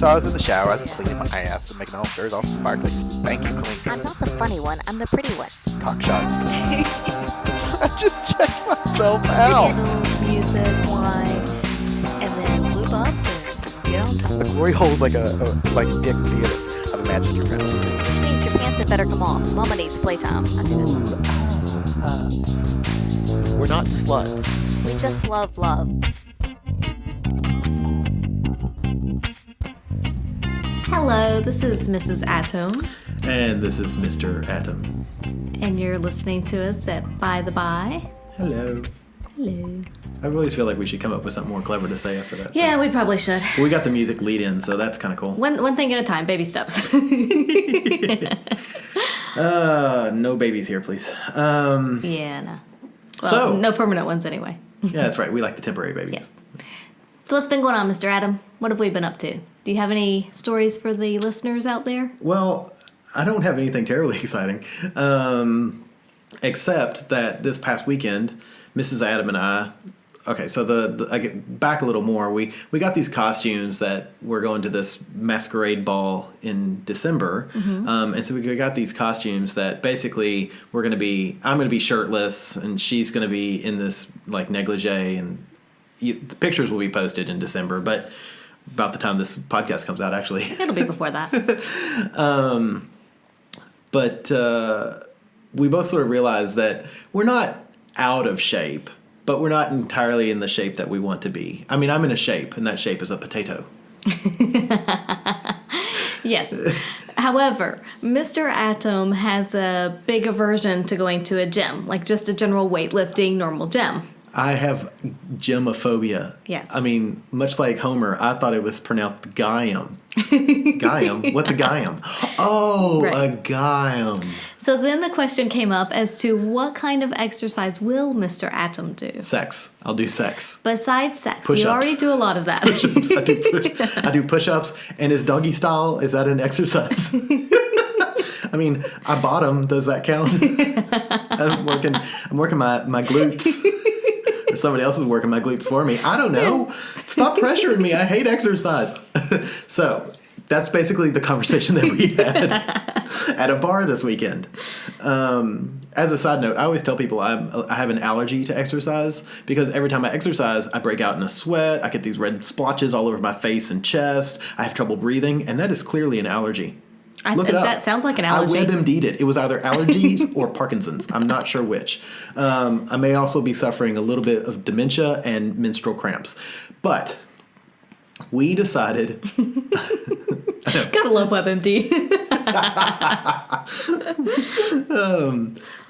So I was in the shower, I was cleaning my ass and making all sure it's all sparkly, spanky clean. I'm not the funny one, I'm the pretty one. Cock shots. I just checked myself out. Candles, music, wine, and then lube up and get on top. The glory hole's like a dick theater. I've imagined your family. Which means your pants had better come off. Mama needs playtime. I do this. We're not sluts. We just love love. Hello, this is Mrs. Atom. And this is Mr. Atom. And you're listening to us at By the By. Hello. Hello. I really feel like we should come up with something more clever to say after that. Yeah, we probably should. We got the music lead in, so that's kind of cool. One thing at a time, baby steps. No babies here, please. Yeah, no. Well, So- no permanent ones anyway. Yeah, that's right. We like the temporary babies. Yes. So what's been going on, Mr. Adam? What have we been up to? Do you have any stories for the listeners out there? Well, I don't have anything terribly exciting, except that this past weekend, Mrs. Adam and I. Okay, so I get back a little more. We got these costumes that we're going to this masquerade ball in December, and so we got these costumes that basically I'm going to be shirtless, and she's going to be in this like negligee, and the pictures will be posted in December, but about the time this podcast comes out, actually. It'll be before that. But we both sort of realized that we're not out of shape, but we're not entirely in the shape that we want to be. I mean, I'm in a shape, and that shape is a potato. Yes. However, Mr. Atom has a big aversion to going to a gym, like just a general weightlifting normal gym. I have gymophobia. Yes. I mean, much like Homer, I thought it was pronounced Gaiam. Gaiam? What's a Gaiam? Oh, Right. a Gaiam. So then the question came up as to what kind of exercise will Mr. Atom do? Sex. I'll do sex. Besides sex. Push-ups. You already do a lot of that. I do push-ups. And is doggy style, is that an exercise? I mean, I bottom. Does that count? I'm working my glutes. Or somebody else is working my glutes for me. I don't know. Stop pressuring me. I hate exercise. So that's basically the conversation that we had at a bar this weekend. As a side note, I always tell people I have an allergy to exercise because every time I exercise, I break out in a sweat. I get these red splotches all over my face and chest. I have trouble breathing, and that is clearly an allergy. Look it up. That sounds like an allergy. I WebMD'd it. It was either allergies or Parkinson's. I'm not sure which. I may also be suffering a little bit of dementia and menstrual cramps. But we decided... Gotta love WebMD.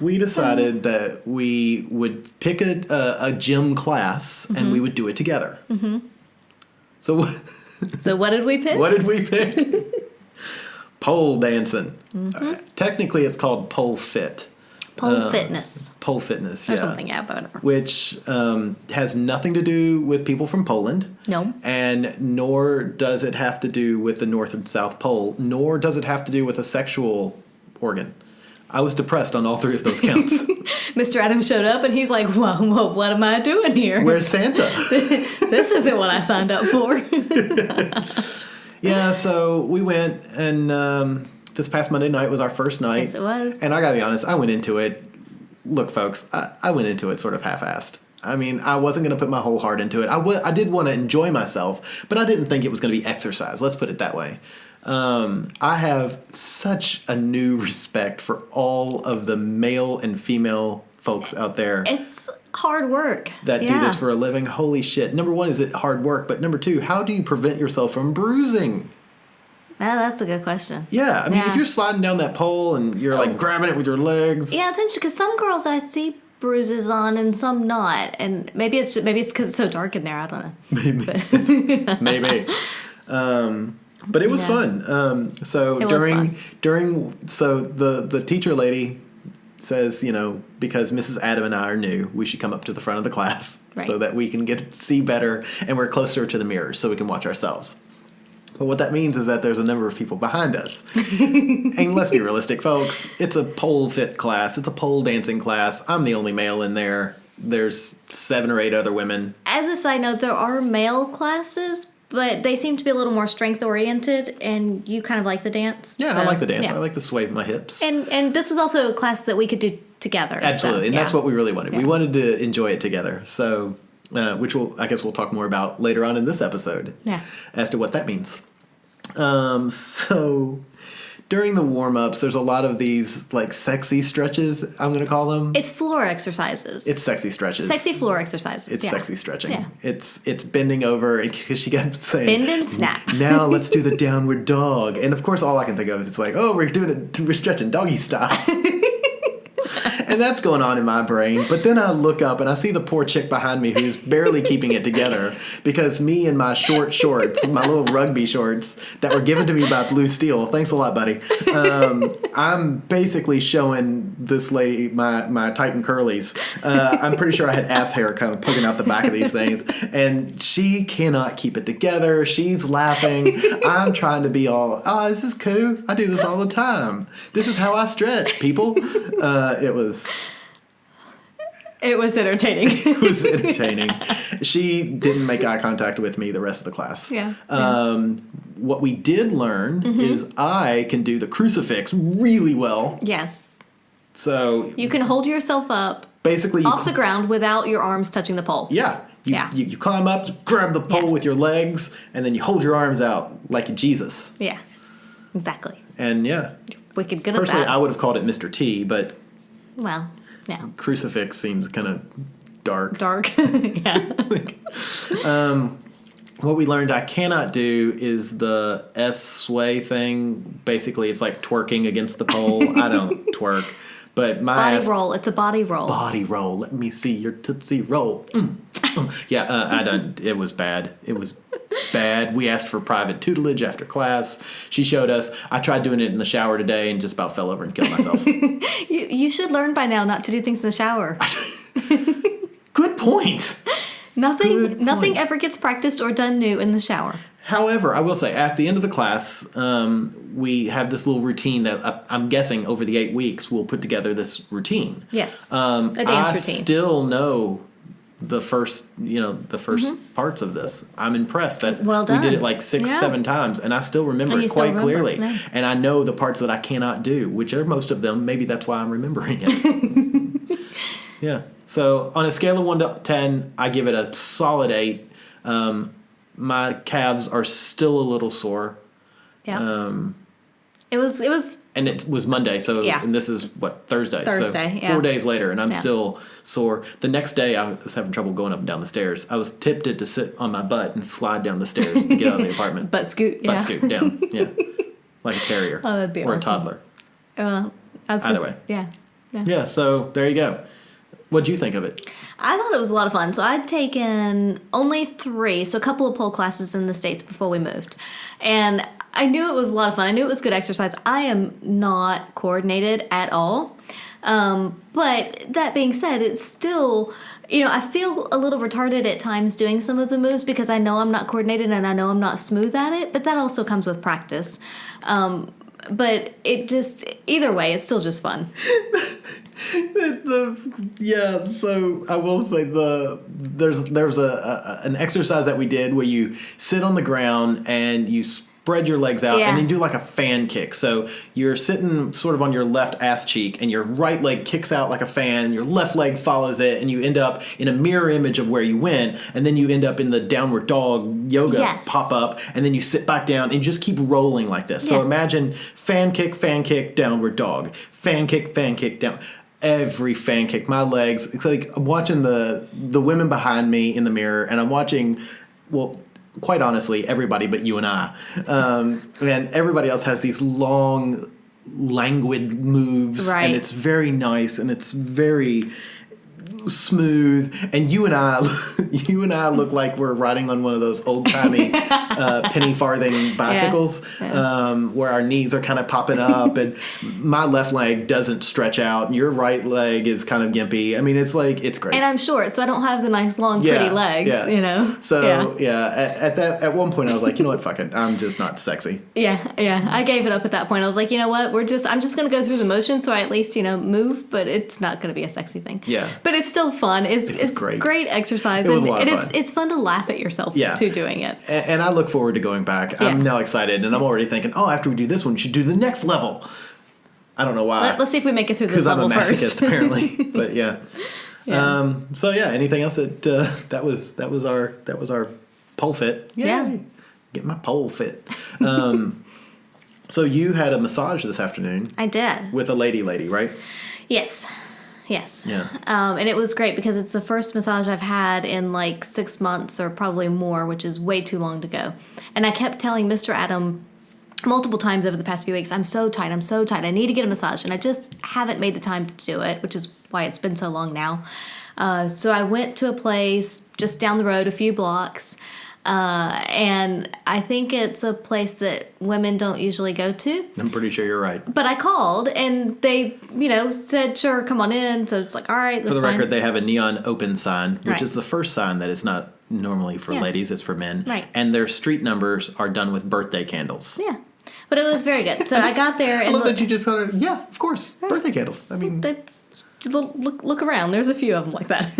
We decided that we would pick a gym class and we would do it together. Mm-hmm. So what did we pick? What did we pick? Pole dancing. Technically, it's called pole fit. Pole fitness. Pole fitness, Or yeah. something, yeah, but whatever. Which has nothing to do with people from Poland. No. And nor does it have to do with the North and South Pole, nor does it have to do with a sexual organ. I was depressed on all three of those counts. Mr. Adams showed up and he's like, well, what am I doing here? Where's Santa? This isn't what I signed up for. Yeah, so we went, and this past Monday night was our first night. Yes, it was. And I gotta be honest, I went into it. Look, folks, I went into it sort of half-assed. I mean, I wasn't going to put my whole heart into it. I did want to enjoy myself, but I didn't think it was going to be exercise. Let's put it that way. I have such a new respect for all of the male and female folks out there. It's hard work. That do this for a living. Holy shit. Number one, is it hard work? But number two, how do you prevent yourself from bruising? That's a good question. Yeah, I mean, if you're sliding down that pole and you're like grabbing it with your legs. Yeah, it's interesting because some girls I see bruises on and some not, and maybe it's because it's so dark in there. I don't know. Maybe. But it was fun. So the teacher lady says, because Mrs. Adam and I are new, we should come up to the front of the class so that we can get to see better and we're closer to the mirrors so we can watch ourselves. But what that means is that there's a number of people behind us. And let's be realistic, folks. It's a pole fit class. It's a pole dancing class. I'm the only male in there. There's 7 or 8 other women. As a side note, there are male classes, but they seem to be a little more strength oriented, and you kind of like the dance. Yeah, so, I like the dance. yeah. I like to sway my hips. And this was also a class that we could do together. Absolutely, so, and that's what we really wanted. Yeah. We wanted to enjoy it together. So, which I guess we'll talk more about later on in this episode. Yeah. As to what that means. So during the warm-ups, there's a lot of these like sexy stretches, I'm going to call them. It's floor exercises. It's sexy stretches. Sexy floor exercises. It's yeah. sexy stretching. Yeah. It's bending over because she kept saying Bend and snap. Now let's do the downward dog. And of course all I can think of is like, oh, we're stretching doggy style. And that's going on in my brain. But then I look up and I see the poor chick behind me who's barely keeping it together because me and my short shorts, my little rugby shorts that were given to me by Blue Steel, thanks a lot, buddy. I'm basically showing this lady my Titan curlies. I'm pretty sure I had ass hair kind of poking out the back of these things. And she cannot keep it together. She's laughing. I'm trying to be all, oh, this is cool. I do this all the time. This is how I stretch, people. It was entertaining. It was entertaining. She didn't make eye contact with me the rest of the class. Yeah. What we did learn is I can do the crucifix really well. Yes. So You can hold yourself up basically off the ground without your arms touching the pole. Yeah. You climb up, you grab the pole Yeah. with your legs, and then you hold your arms out like Jesus. Yeah. Exactly. And yeah. Wicked good at Personally, that. I would have called it Mr. T, but Well, yeah. crucifix seems kind of dark. Dark. Yeah. What we learned I cannot do is the S sway thing. Basically, it's like twerking against the pole. I don't twerk, but my Body ass, roll. It's a body roll. body roll. Let me see your tootsie roll. Yeah, I don't. It was bad. It was bad. We asked for private tutelage after class. She showed us. I tried doing it in the shower today and just about fell over and killed myself. You should learn by now not to do things in the shower. Good point. Nothing ever gets practiced or done new in the shower. However, I will say, at the end of the class, we have this little routine that I'm guessing over the 8 weeks we'll put together this routine. Yes. A dance I routine. still know the first parts of this. I'm impressed that Well we did done. it like 6, Yeah. 7 times, and I still remember And it you still quite remember, clearly. yeah. And I know the parts that I cannot do, which are most of them. Maybe that's why I'm remembering it. Yeah. So on a scale of 1 to 10, I give it a solid 8. My calves are still a little sore. Yeah. It was And it was Monday, so Yeah. and this is what, Thursday. Thursday, So yeah. 4 days later, and I'm Yeah. still sore. The next day, I was having trouble going up and down the stairs. I was tempted to sit on my butt and slide down the stairs to get out of the apartment. butt scoot. Yeah. Butt scoot down, yeah, like a terrier Oh, that'd be or a awesome. toddler. I was Either gonna- way. Yeah. Yeah, so there you go. What'd you think of it? I thought it was a lot of fun. So I'd taken only 3, so a couple of pole classes in the States before we moved. And I knew it was a lot of fun. I knew it was good exercise. I am not coordinated at all. But that being said, it's still, I feel a little retarded at times doing some of the moves because I know I'm not coordinated and I know I'm not smooth at it. But that also comes with practice. But it just, either way, it's still just fun. So I will say there's an exercise that we did where you sit on the ground and you spread your legs out and then do like a fan kick. So you're sitting sort of on your left ass cheek and your right leg kicks out like a fan and your left leg follows it and you end up in a mirror image of where you went and then you end up in the downward dog yoga pop up and then you sit back down and you just keep rolling like this. So imagine fan kick, downward dog, fan kick, down. Every fan kick, my legs, it's like I'm watching the women behind me in the mirror and I'm watching, well, quite honestly, everybody but you and I. And everybody else has these long, languid moves. Right. And it's very nice and it's very smooth. And you and I look like we're riding on one of those old-timey penny farthing bicycles, where our knees are kind of popping up, and my left leg doesn't stretch out, and your right leg is kind of gimpy. I mean, it's great. And I'm short, so I don't have the nice long pretty legs, you know. So at one point I was like, you know what, fuck it, I'm just not sexy. Yeah. I gave it up at that point. I was like, you know what, I'm just gonna go through the motion, so I at least move, but it's not gonna be a sexy thing. Yeah. But it's still fun. It's great exercise. It was a lot of fun. It's fun to laugh at yourself too doing it. And I look forward to going back. I'm now excited, and I'm already thinking, after we do this one, we should do the next level. I don't know why. Let's see if we make it through this level first. Because I'm a masochist, apparently. But anything else that was our pole fit. Yay. Yeah. Get my pole fit. So you had a massage this afternoon. I did. With a lady, right? Yes. Yeah. And it was great because it's the first massage I've had in like 6 months or probably more, which is way too long to go. And I kept telling Mr. Adam multiple times over the past few weeks, I'm so tight. I need to get a massage. And I just haven't made the time to do it, which is why it's been so long now. So I went to a place just down the road, a few blocks. And I think it's a place that women don't usually go to. I'm pretty sure you're right. But I called and they, said, sure, come on in. So it's like, all right, that's For the fine. record, they have a neon open sign, which Right. is the first sign that is not normally for ladies, it's for men. Right. And their street numbers are done with birthday candles. Yeah. But it was very good. So I got there and I love that you just sort of, of course, birthday candles. I mean, that's just look around. There's a few of them like that.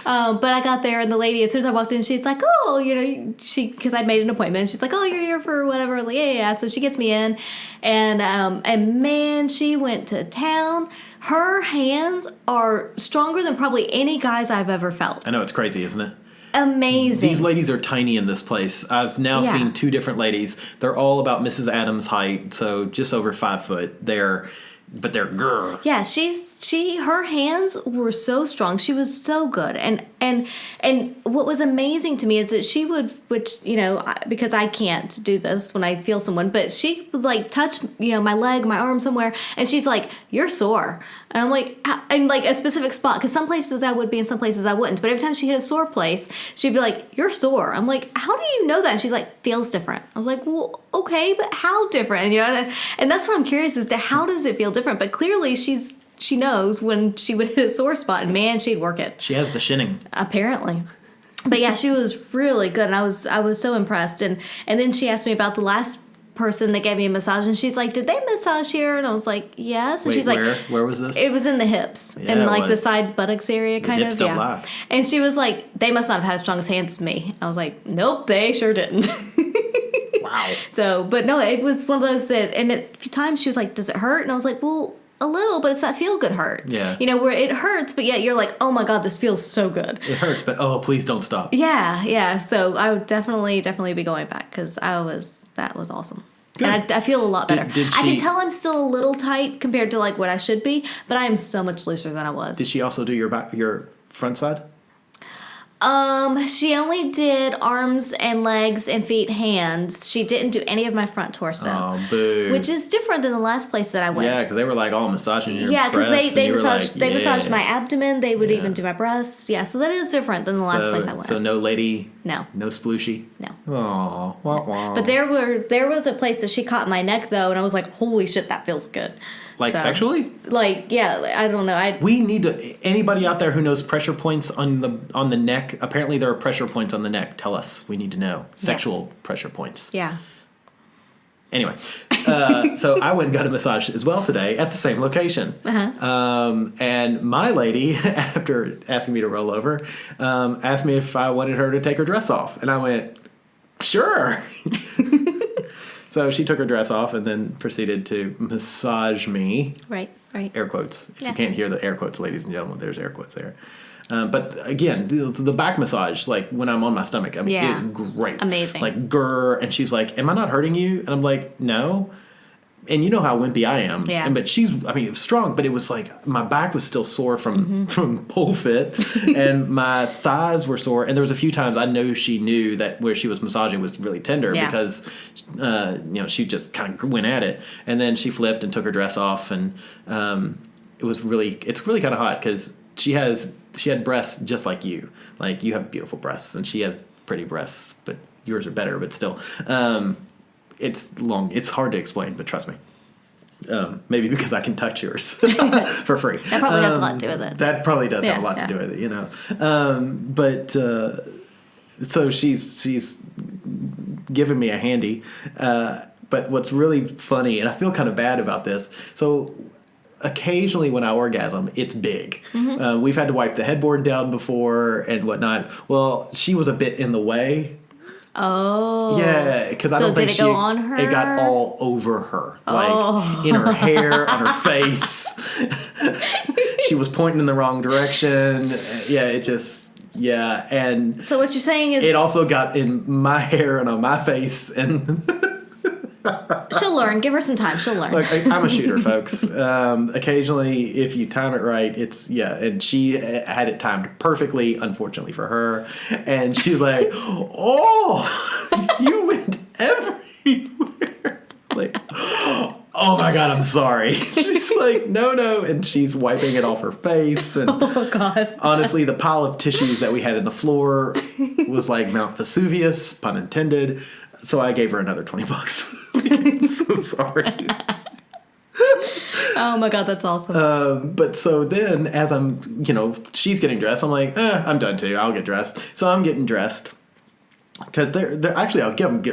But I got there and the lady, as soon as I walked in, she's like, because I made an appointment. She's like, oh, you're here for whatever. I was like, yeah. So she gets me in, and man, she went to town. Her hands are stronger than probably any guys I've ever felt. I know, it's crazy, isn't it? Amazing. These ladies are tiny in this place. I've now seen 2 different ladies. They're all about Mrs. Adams' height, so just over 5 foot. They're grr. Yeah, her hands were so strong. She was so good. And what was amazing to me is that she would, because I can't do this when I feel someone, but she would like touch, my leg, my arm somewhere, and she's like, you're sore. And I'm like, and like a specific spot, because some places I would be and some places I wouldn't. But every time she hit a sore place, she'd be like, you're sore. I'm like, how do you know that? And she's like, feels different. I was like, well, okay, but how different? And that's what I'm curious as to how does it feel different? But clearly she knows when she would hit a sore spot, and man, she'd work it. She has the shinning. Apparently. But yeah, she was really good, and I was so impressed. And then she asked me about the last person that gave me a massage, and she's like, did they massage here? And I was like, yes. And Wait, she's like, where was this? it was in the hips and like the side buttocks area, kind hips of. Don't lie. And she was like, they must not have had as strong as hands as me. I was like, nope, they sure didn't. Wow. So, but no, it was one of those that, and at a few times she was like, does it hurt? And I was like, well, a little, but it's that feel good hurt. Yeah. Where it hurts, but yet you're like, oh my God, this feels so good. It hurts, but please don't stop. Yeah. So I would definitely be going back because that was awesome. Good. And I feel a lot better. Did I can she- tell I'm still a little tight compared to like what I should be, but I am so much looser than I was. Did she also do your front side? She only did arms and legs and feet, hands. She didn't do any of my front torso. Oh, boo. Which is different than the last place that I went. Yeah, because they were like all massaging your Yeah, because breasts, they and you were massaged like, massaged yeah. my abdomen. They would even do my breasts. Yeah, so that is different than the last place I went. So no lady? No. No splooshy? No. Aw, wah, wah. But there was a place that she caught my neck though, and I was like, holy shit, that feels good. Like sexually? Like, yeah, I don't know. We need to. Anybody out there who knows pressure points on the neck? Apparently, there are pressure points on the neck. Tell us. We need to know sexual pressure points. Yeah. Anyway, so I went and got a massage as well today at the same location. And my lady, after asking me to roll over, asked me if I wanted her to take her dress off, and I went, sure. So she took her dress off and then proceeded to massage me. Right. Air quotes. If you can't hear the air quotes, ladies and gentlemen, there's air quotes there. But again, the back massage, like when I'm on my stomach, I mean, it is great. Amazing. Like, grr. And she's like, am I not hurting you? And I'm like, no. And you know how wimpy I am. Yeah. But it was strong, but it was like my back was still sore from pole fit, and my thighs were sore. And there was a few times I know she knew that where she was massaging was really tender because, she just kind of went at it. And then she flipped and took her dress off, and it's really kind of hot because she had breasts just like you. Like, you have beautiful breasts, and she has pretty breasts, but yours are better, but still, it's long. It's hard to explain, but trust me. Maybe because I can touch yours for free. That probably has a lot to do with it. That probably does have a lot to do with it, But so she's giving me a handy. But what's really funny, and I feel kind of bad about this, so occasionally when I orgasm, it's big. We've had to wipe the headboard down before and whatnot. Well, she was a bit in the way. Oh. Yeah, because I don't think did it go on her? It got all over her, like in her hair, on her face. She was pointing in the wrong direction. Yeah, and so what you're saying is it also got in my hair and on my face, and she'll learn. Give her some time. She'll learn. Look, I'm a shooter, folks. Occasionally, if you time it right, and she had it timed perfectly, unfortunately for her. And she's like, oh, you went everywhere. Like, oh my God, I'm sorry. She's like, no. And she's wiping it off her face. And oh, God. Honestly, the pile of tissues that we had in the floor was like Mount Vesuvius, pun intended. So I gave her another $20. I'm so sorry. Oh my God, that's awesome. But so then as I'm, she's getting dressed, I'm like, I'm done too. I'll get dressed. So I'm getting dressed. Because they're actually, I'll give them,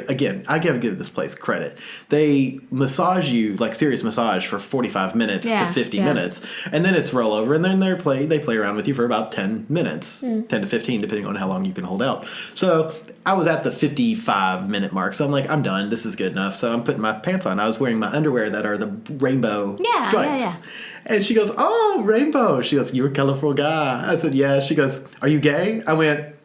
I give this place credit. They massage you, like serious massage, for 45 minutes to 50 minutes. And then it's roll over, and then they play around with you for about 10 minutes, 10 to 15, depending on how long you can hold out. So I was at the 55-minute mark, so I'm like, I'm done. This is good enough. So I'm putting my pants on. I was wearing my underwear that are the rainbow stripes. Yeah. And she goes, oh, rainbow. She goes, you're a colorful guy. I said, yeah. She goes, are you gay? I went,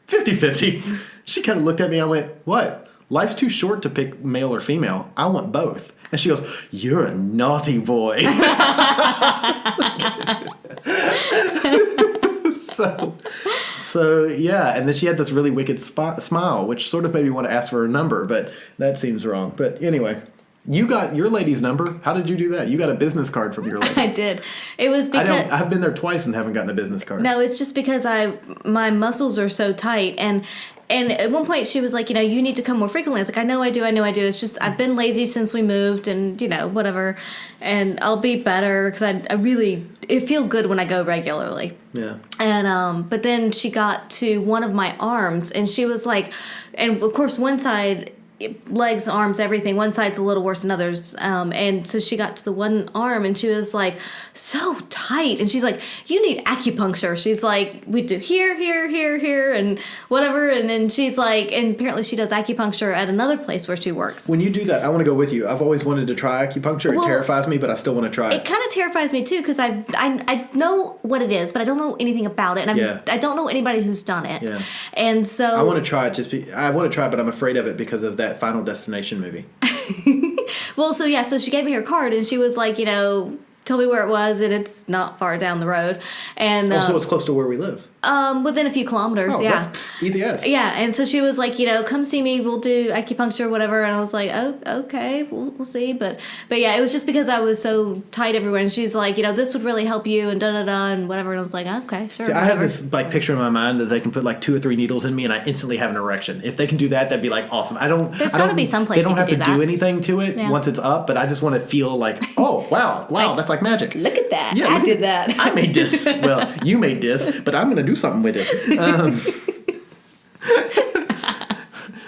50-50. She kind of looked at me. I went, what? Life's too short to pick male or female. I want both. And she goes, you're a naughty boy. So yeah. And then she had this really wicked smile, which sort of made me want to ask for her number, but that seems wrong. But anyway. You got your lady's number. How did you do that? You got a business card from your lady. I did. It was because I've been there twice and haven't gotten a business card. No, it's just because my muscles are so tight, and at one point she was like, you need to come more frequently. I was like, I know I do. It's just I've been lazy since we moved, and whatever, and I'll be better because I really it feel good when I go regularly. Yeah. And but then she got to one of my arms, and she was like, and of course one side. Legs, arms, everything. One side's a little worse than others. And so she got to the one arm and she was like, so tight. And she's like, you need acupuncture. She's like, we do here, and whatever. And then she's like, and apparently she does acupuncture at another place where she works. When you do that, I want to go with you. I've always wanted to try acupuncture. It terrifies me, but I still want to try it. It kind of terrifies me too because I know what it is, but I don't know anything about it. And I don't know anybody who's done it. Yeah. And so I want to try it. I want to try it, but I'm afraid of it because of that Final Destination movie. Well, so she gave me her card and she was like, told me where it was, and it's not far down the road. And so it's close to where we live. Within a few kilometers. Oh, yeah, that's easy as. Yeah, and so she was like, come see me. We'll do acupuncture, whatever. And I was like, oh, okay, we'll see. But yeah, it was just because I was so tight everywhere. And she's like, this would really help you, and and whatever. And I was like, okay, sure. See, I have this picture in my mind that they can put 2 or 3 needles in me, and I instantly have an erection. If they can do that, that'd be awesome. There's got to be some place they don't have to do do anything to it once it's up, but I just want to feel like, oh wow, that's like magic. Look at that. Yeah, I did that. I made this. Well, you made this, but I'm going to do something with it.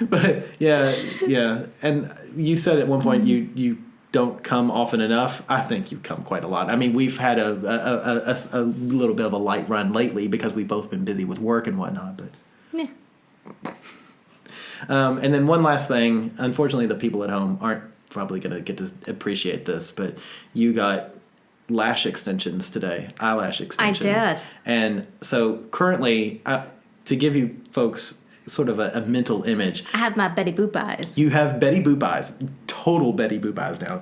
But yeah. And you said at one point you don't come often enough. I think you come quite a lot. I mean, we've had a little bit of a light run lately because we've both been busy with work and whatnot. But yeah. And then one last thing. Unfortunately, the people at home aren't probably going to get to appreciate this, but you got lash extensions today, eyelash extensions. I did. And so currently, to give you folks sort of a mental image. I have my Betty Boop eyes. You have Betty Boop eyes. Total Betty Boop eyes now.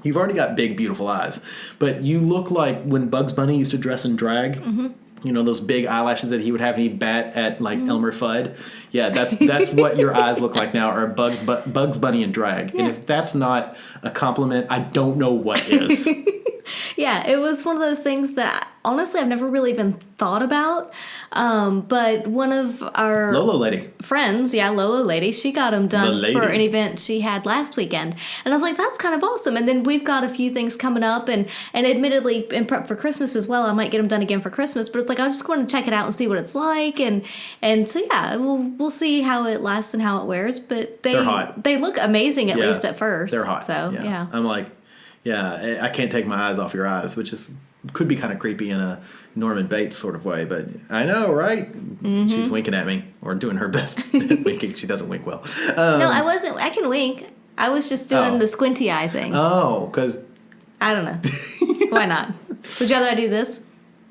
You've already got big, beautiful eyes. But you look like when Bugs Bunny used to dress in drag. Mm-hmm. Those big eyelashes that he would have and he'd bat at Elmer Fudd. Yeah, that's what your eyes look like now, are Bugs Bunny in drag. Yeah. And if that's not a compliment, I don't know what is. Yeah, it was one of those things that honestly I've never really even thought about. But one of our Lolo lady. friends, Lolo lady, she got them The done lady. for an event she had last weekend. And I was like, that's kind of awesome. And then we've got a few things coming up, and admittedly in prep for Christmas as well. I might get them done again for Christmas, but it's like I just want to check it out and see what it's like, and so we'll see how it lasts and how it wears. But They're hot. They look amazing at Yeah. least at first. They're hot. So yeah. I'm like, yeah, I can't take my eyes off your eyes, which could be kind of creepy in a Norman Bates sort of way, but I know, right? Mm-hmm. She's winking at me, or doing her best at winking. She doesn't wink well. No, I wasn't. I can wink. I was just doing the squinty eye thing. Oh, because... I don't know. Why not? Would you rather I do this?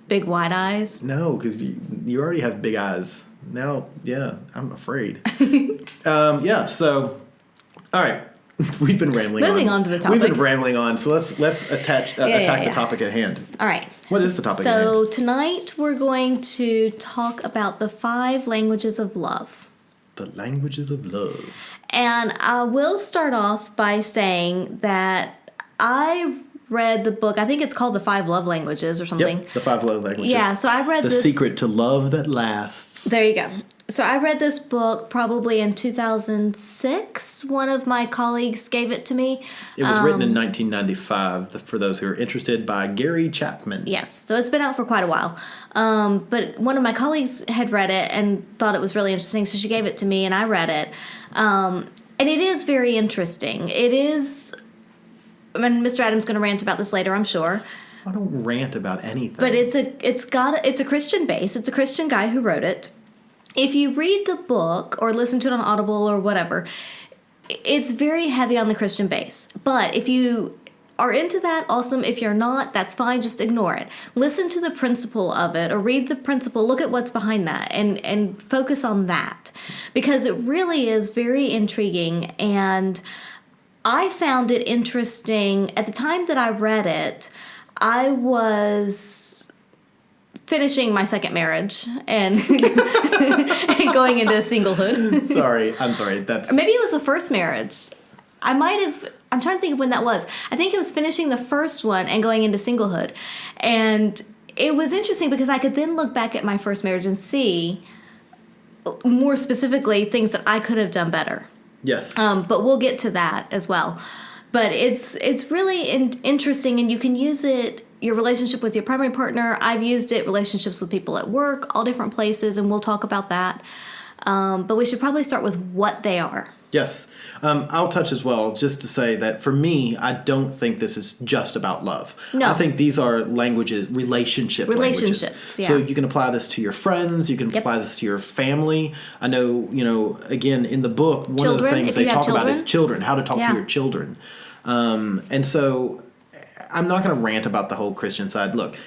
Big wide eyes? No, because you already have big eyes. Now, yeah, I'm afraid. So, all right. We've been rambling Moving on to the topic. We've been rambling on, so let's attack the topic at hand. All right. What is the topic at So hand? tonight we're going to talk about the 5 languages of love. The languages of love. And I will start off by saying that I read the book, I think it's called The 5 Love Languages or something. Yep, the 5 love languages. Yeah, so I read The this. Secret to Love That Lasts. There you go. So I read this book probably in 2006. One of my colleagues gave it to me. It was written in 1995, for those who are interested, by Gary Chapman. Yes, so it's been out for quite a while. But one of my colleagues had read it and thought it was really interesting, so she gave it to me and I read it. And it is very interesting. It is... I mean, Mr. Adams is going to rant about this later, I'm sure. I don't rant about anything. But it's a Christian base. It's a Christian guy who wrote it. If you read the book or listen to it on Audible or whatever, it's very heavy on the Christian base. But if you are into that, awesome. If you're not, that's fine. Just ignore it. Listen to the principle of it or read the principle. Look at what's behind that and focus on that. Because it really is very intriguing, and I found it interesting. At the time that I read it, I was finishing my second marriage and, and going into singlehood. I'm sorry. That's Maybe it was the first marriage. I'm trying to think of when that was. I think it was finishing the first one and going into singlehood. And it was interesting because I could then look back at my first marriage and see, more specifically, things that I could have done better. yes. But we'll get to that as well. But it's really interesting, and you can use it, your relationship with your primary partner. I've used it, relationships with people at work, all different places, and we'll talk about that. But we should probably start with what they are. Yes. I'll touch as well, just to say that for me, I don't think this is just about love. No. I think these are relationships, yeah. So you can apply this to your friends, you can Yep. apply this to your family. I know, again, in the book, one of the Children, things if they you have talk about is children. children, how to talk Yeah. to your children. And so I'm not going to rant about the whole Christian side. Look,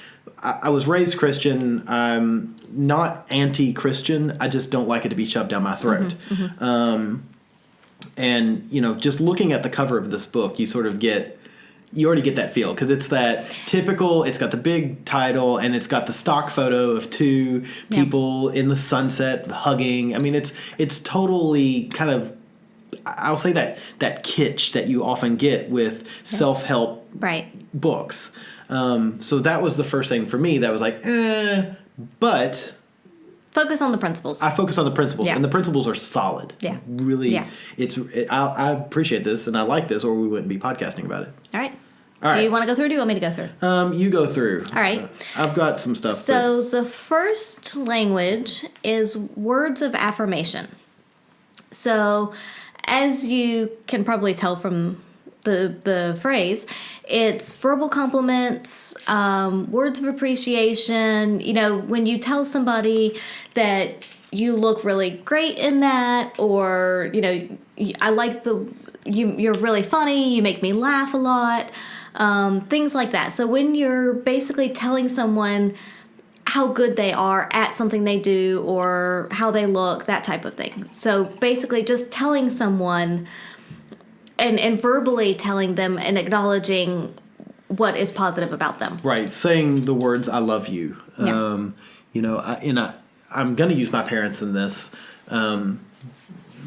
I was raised Christian. I'm not anti-Christian. I just don't like it to be shoved down my throat. And, just looking at the cover of this book, you already get that feel, because it's that typical, it's got the big title and it's got the stock photo of 2 people in the sunset hugging. I mean, it's totally kind of, I'll say that kitsch that you often get with self-help Right. books. So that was the first thing for me that was like, but Focus on the principles. I focus on the principles, Yeah. and the principles are solid. Yeah. Really, Yeah. I appreciate this, and I like this, or we wouldn't be podcasting about it. All right. All Do right. you want to go through or do you want me to go through? You go through. All right. I've got some stuff. So the first language is words of affirmation. So as you can probably tell from the phrase, it's verbal compliments, words of appreciation. When you tell somebody that you look really great in that, or I like you're really funny, you make me laugh a lot, things like that. So when you're basically telling someone how good they are at something they do or how they look, that type of thing. So basically just telling someone and verbally telling them and acknowledging what is positive about them. Right, saying the words "I love you." Yeah. I'm going to use my parents in this.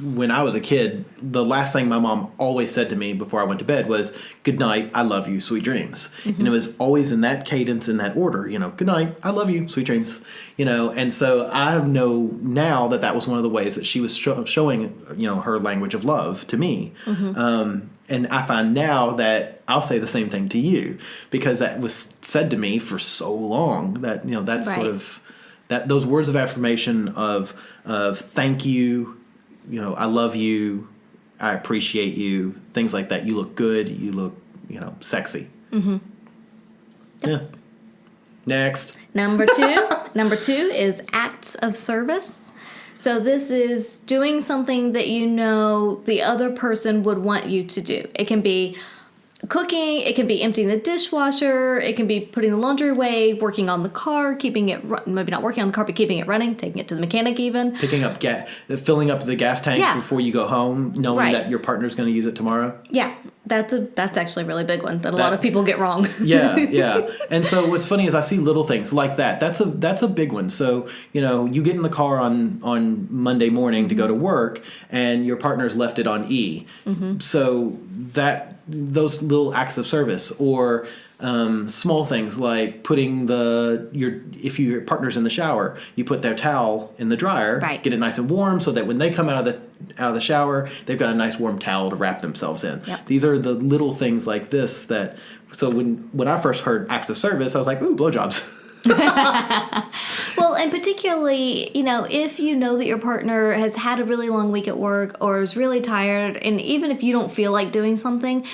when I was a kid, the last thing my mom always said to me before I went to bed was, "Good night, I love you, sweet dreams." And it was always in that cadence, in that order, "Good night, I love you, sweet dreams." And so I know now that was one of the ways that she was showing, her language of love to me. And I find now that I'll say the same thing to you, because that was said to me for so long that, that's Right. sort of, that those words of affirmation of thank you, I love you, I appreciate you, things like that. You look good. You look, sexy. Mm-hmm. Yeah. Next. Number two is acts of service. So this is doing something that the other person would want you to do. It can be cooking, it can be emptying the dishwasher, it can be putting the laundry away, working on the car, keeping it maybe not working on the car, but keeping it running, taking it to the mechanic even. Picking up filling up the gas tank before you go home, knowing that your partner's going to use it tomorrow. Yeah, that's actually a really big one that a lot of people get wrong. Yeah. And so what's funny is I see little things like that. That's a big one. So, you get in the car on Monday morning to go to work and your partner's left it on E. So those little acts of service, or small things like putting if your partner's in the shower, you put their towel in the dryer, get it nice and warm, so that when they come out of the shower, they've got a nice warm towel to wrap themselves in. Yep. These are the little things like this that. So when I first heard acts of service, I was like, ooh, blowjobs. Well, and particularly, if you know that your partner has had a really long week at work or is really tired, and even if you don't feel like doing something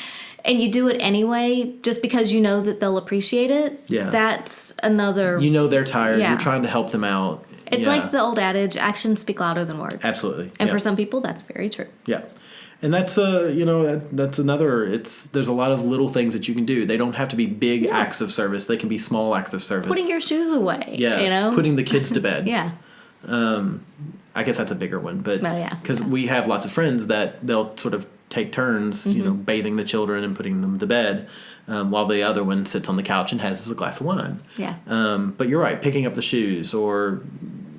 and you do it anyway, just because you know that they'll appreciate it, that's another... they're tired. Yeah. You're trying to help them out. It's like the old adage, actions speak louder than words. Absolutely. And for some people, that's very true. Yeah. And that's that's another. There's a lot of little things that you can do. They don't have to be big acts of service. They can be small acts of service. Putting your shoes away. Yeah. Putting the kids to bed. Yeah. I guess that's a bigger one, but because yeah. we have lots of friends that they'll sort of take turns, bathing the children and putting them to bed, while the other one sits on the couch and has a glass of wine. Yeah. But you're right, picking up the shoes, or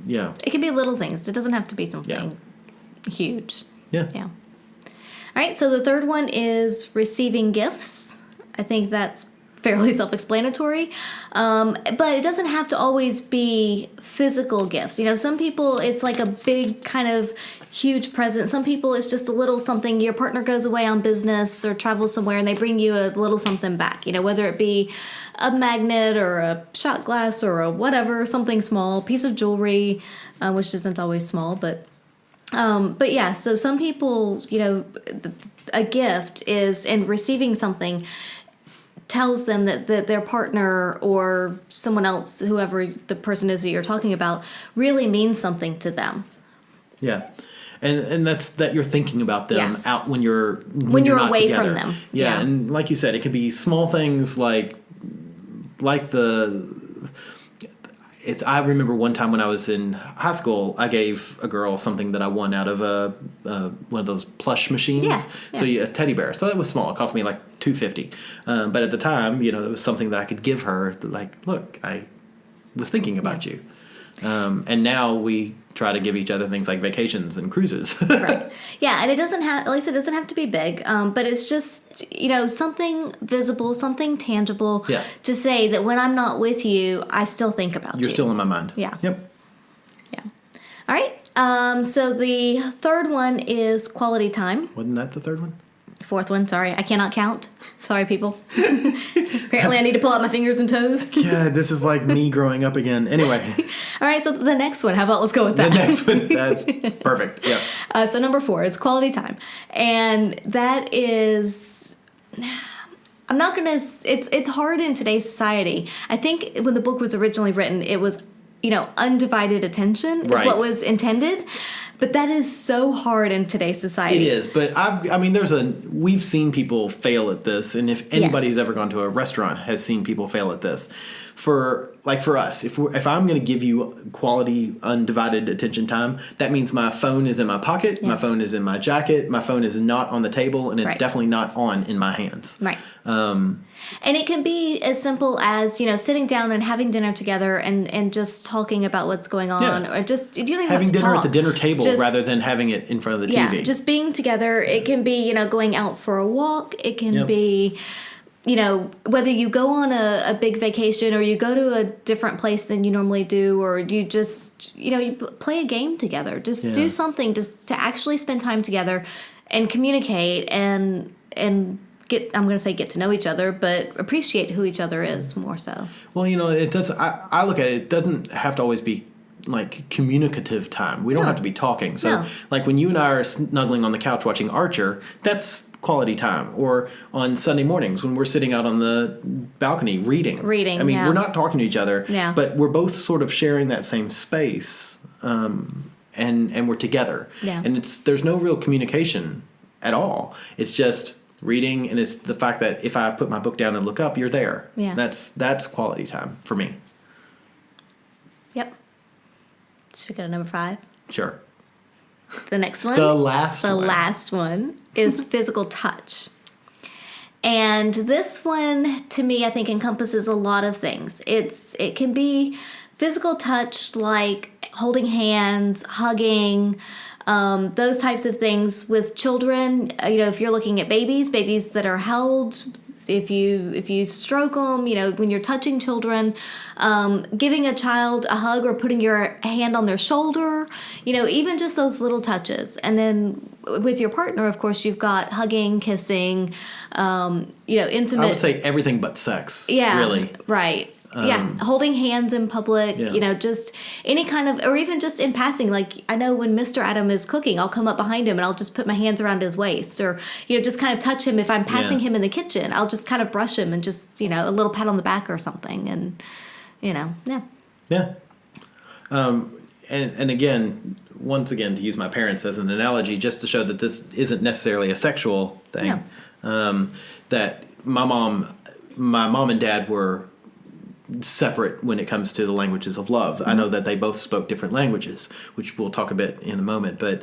it can be little things. It doesn't have to be something huge. Yeah. Yeah. All right, so the third one is receiving gifts. I think that's fairly self-explanatory, but it doesn't have to always be physical gifts. Some people, it's like a big kind of huge present. Some people, it's just a little something. Your partner goes away on business or travels somewhere and they bring you a little something back, whether it be a magnet or a shot glass or a whatever, something small, piece of jewelry, which isn't always small, but yeah, so some people, a gift is, and receiving something tells them that their partner or someone else, whoever the person is that you're talking about, really means something to them. Yeah. And that's that you're thinking about them out when you're not away together. From them. Yeah, and like you said, it can be small things like I remember one time when I was in high school, I gave a girl something that I won out of one of those plush machines. Yeah. So a teddy bear. So that was small. It cost me like $2.50. But at the time, it was something that I could give her. Like, look, I was thinking about you. And now we try to give each other things like vacations and cruises. Right. Yeah, and it doesn't have, at least it doesn't have to be big, but it's just, something visible, something tangible to say that when I'm not with you, I still think about you. You're still in my mind. Yeah. Yep. Yeah. All right. So the third one is quality time. Wasn't that the third one? Fourth one, sorry. I cannot count. Sorry, people. Apparently I need to pull out my fingers and toes. Yeah, this is like me growing up again. Anyway. All right, so the next one. How about let's go with that? The next one. That's perfect. Yeah. So number 4 is quality time. And that is... I'm not going to... It's hard in today's society. I think when the book was originally written, it was, undivided attention is what was intended. But that is so hard in today's society. It is, but we've seen people fail at this, and if anybody who's ever gone to a restaurant has seen people fail at this. For us, if I'm going to give you quality, undivided attention time, that means my phone is in my pocket, my phone is in my jacket, my phone is not on the table, and it's definitely not on in my hands. Right. And it can be as simple as, sitting down and having dinner together and just talking about what's going on. Or just, you don't even having have to dinner talk. at the dinner table rather than having it in front of the TV. Yeah, just being together. It can be, going out for a walk. It can be, whether you go on a big vacation or you go to a different place than you normally do, or you just, you play a game together. Just do something just to actually spend time together and communicate and get to know each other, but appreciate who each other is more so. Well, it does. I look at it. It doesn't have to always be like communicative time. We don't have to be talking. So, like when you and I are snuggling on the couch watching Archer, that's quality time. Or on Sunday mornings when we're sitting out on the balcony reading. I mean, we're not talking to each other, but we're both sort of sharing that same space, and we're together. Yeah. And there's no real communication at all. It's just reading, and it's the fact that if I put my book down and look up, you're there. Yeah. That's quality time for me. Yep. Should we go to number 5? Sure. The next one? The last one is physical touch. And this one, to me, I think encompasses a lot of things. It can be physical touch like holding hands, hugging, those types of things with children. If you're looking at babies that are held, if you stroke them, when you're touching children, giving a child a hug or putting your hand on their shoulder, even just those little touches. And then with your partner, of course, you've got hugging, kissing, intimate. I would say everything but sex. Yeah, really. Right. Holding hands in public, just any kind of, or even just in passing. Like, I know when Mr. Adam is cooking, I'll come up behind him and I'll just put my hands around his waist, or, just kind of touch him. If I'm passing him in the kitchen, I'll just kind of brush him and just, a little pat on the back or something. And, Yeah. And again, once again, to use my parents as an analogy, just to show that this isn't necessarily a sexual thing, that my mom and dad were separate when it comes to the languages of love. I know that they both spoke different languages, which we'll talk a bit in a moment, but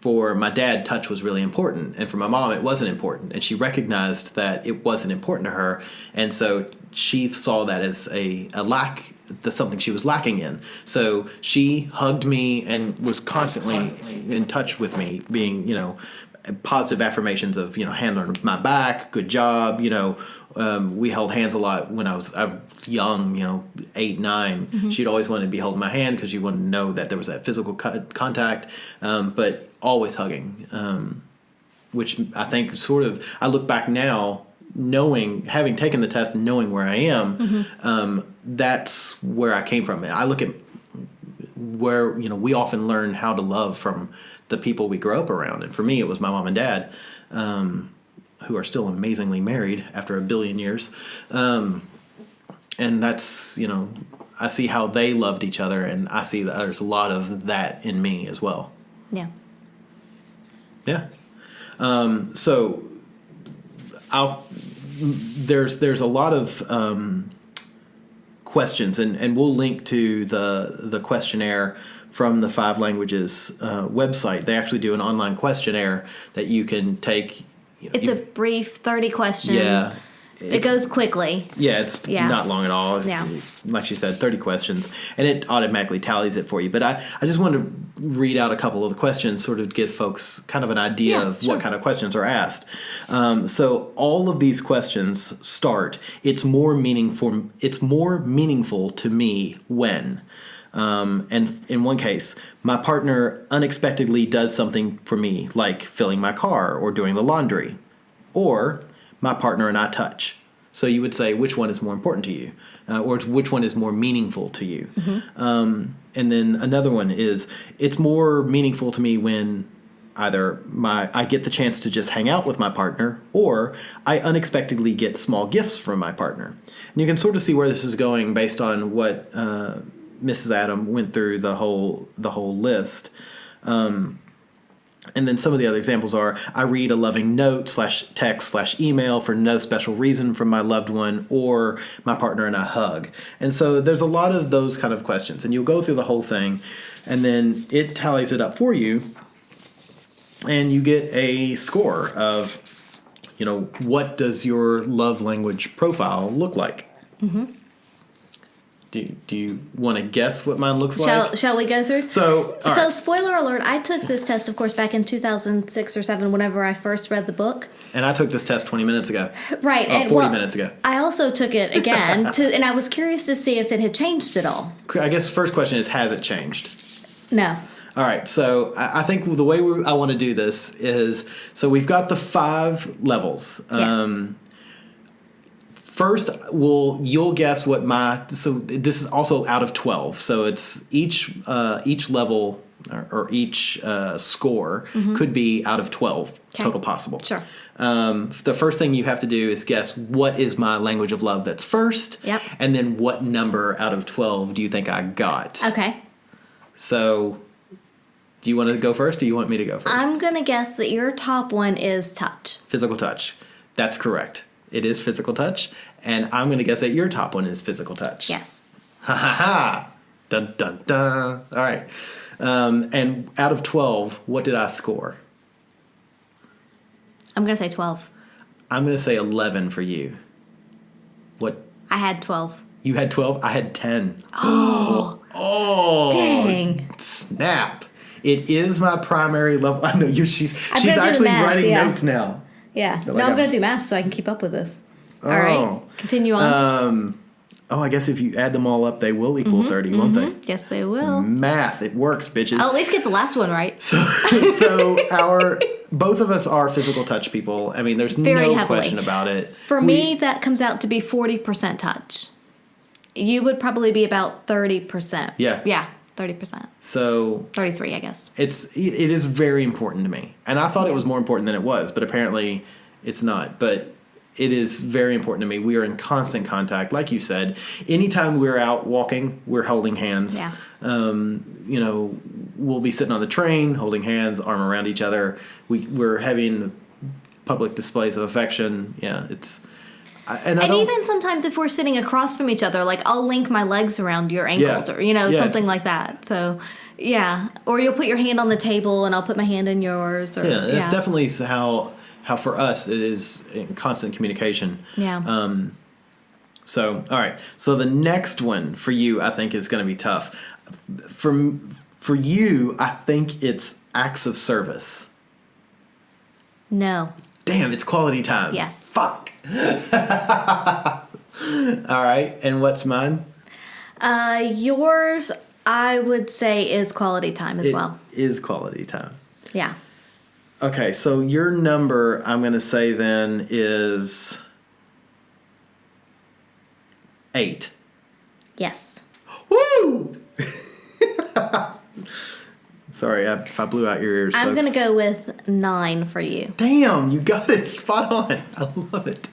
for my dad, touch was really important, and for my mom, it wasn't important, and she recognized that it wasn't important to her, and so she saw that as a lack, something she was lacking in. So she hugged me and was constantly in touch with me, being, positive affirmations of, hand on my back, good job, we held hands a lot when I was young, 8, 9. She'd always wanted to be holding my hand because she wanted to know that there was that physical contact, but always hugging, which I think I look back now, having taken the test and knowing where I am, that's where I came from. I look at where, we often learn how to love from the people we grow up around. And for me, it was my mom and dad, who are still amazingly married after a billion years. And that's, I see how they loved each other, and I see that there's a lot of that in me as well. Yeah. Yeah. So there's a lot of questions, and we'll link to the questionnaire from the 5 Languages website. They actually do an online questionnaire that you can take. It's a brief 30 question. Yeah. It goes quickly. Yeah, it's not long at all. Yeah. Like she said, 30 questions, and it automatically tallies it for you. But I just wanted to read out a couple of the questions, sort of give folks kind of an idea of what kind of questions are asked. So all of these questions start, it's more meaningful to me when. And in one case, my partner unexpectedly does something for me, like filling my car or doing the laundry, or my partner and I touch. So you would say, which one is more important to you, or which one is more meaningful to you? And then another one is, it's more meaningful to me when either I get the chance to just hang out with my partner, or I unexpectedly get small gifts from my partner. And you can sort of see where this is going based on what Mrs. Adam went through the whole list. And then some of the other examples are, I read a loving note /text /email for no special reason from my loved one, or my partner and I hug. And so there's a lot of those kind of questions, and you'll go through the whole thing, and then it tallies it up for you, and you get a score of, what does your love language profile look like? Do you want to guess what mine looks like? Shall we go through? So, all So, right. spoiler alert, I took this test, of course, back in 2006 or 7 whenever I first read the book. And I took this test 20 minutes ago. Right. Oh, and 40 minutes ago. I also took it again, and I was curious to see if it had changed at all. I guess the first question is, has it changed? No. All right, so I think the way I want to do this is, so we've got the 5 levels. Yes. First, you'll guess what so this is also out of 12. So it's each level or each score could be out of 12 total possible. Sure. The first thing you have to do is guess what is my language of love that's first. Yep. And then what number out of 12 do you think I got? Okay. So do you want to go first or do you want me to go first? I'm going to guess that your top one is touch. Physical touch. That's correct. It is physical touch. And I'm going to guess that your top one is physical touch. Yes. Ha ha ha. Dun dun dun. All right. And out of 12, what did I score? I'm going to say 12. I'm going to say 11 for you. What? I had 12. You had 12? I had 10. Oh. Oh. Dang. Snap. It is my primary level. I know she's I'm gonna do the actually math, writing yeah. notes now. Yeah. Feel No, like I'm going to do math so I can keep up with this. Oh. All right. Continue on. I guess if you add them all up, they will equal 30, won't they? Yes, they will. Math. It works, bitches. I'll at least get the last one right. So both of us are physical touch people. I mean, there's Very no heavily. question about it. For me, that comes out to be 40% touch. You would probably be about 30%. Yeah. Yeah, 30%. So 33, I guess. it is very important to me. And I thought it was more important than it was, but apparently it's not. But it is very important to me. We are in constant contact. Like you said, anytime we're out walking, we're holding hands. Yeah. We'll be sitting on the train, holding hands, arm around each other. We're having public displays of affection. Yeah, it's... And even sometimes if we're sitting across from each other, like I'll link my legs around your ankles or, something like that. So, yeah. Or you'll put your hand on the table and I'll put my hand in yours. Or, yeah, that's definitely how for us it is in constant communication. Yeah. So, all right. So the next one for you, I think, is going to be tough. For you, I think it's acts of service. No. Damn, it's quality time. Yes. Fuck. All right. And what's mine? Yours, I would say, is quality time as well. It is quality time. Yeah. Okay, so your number, I'm going to say then, is 8. Yes. Woo! Sorry if I blew out your ears, I'm folks. going to go with 9 for you. Damn, you got it spot on. I love it.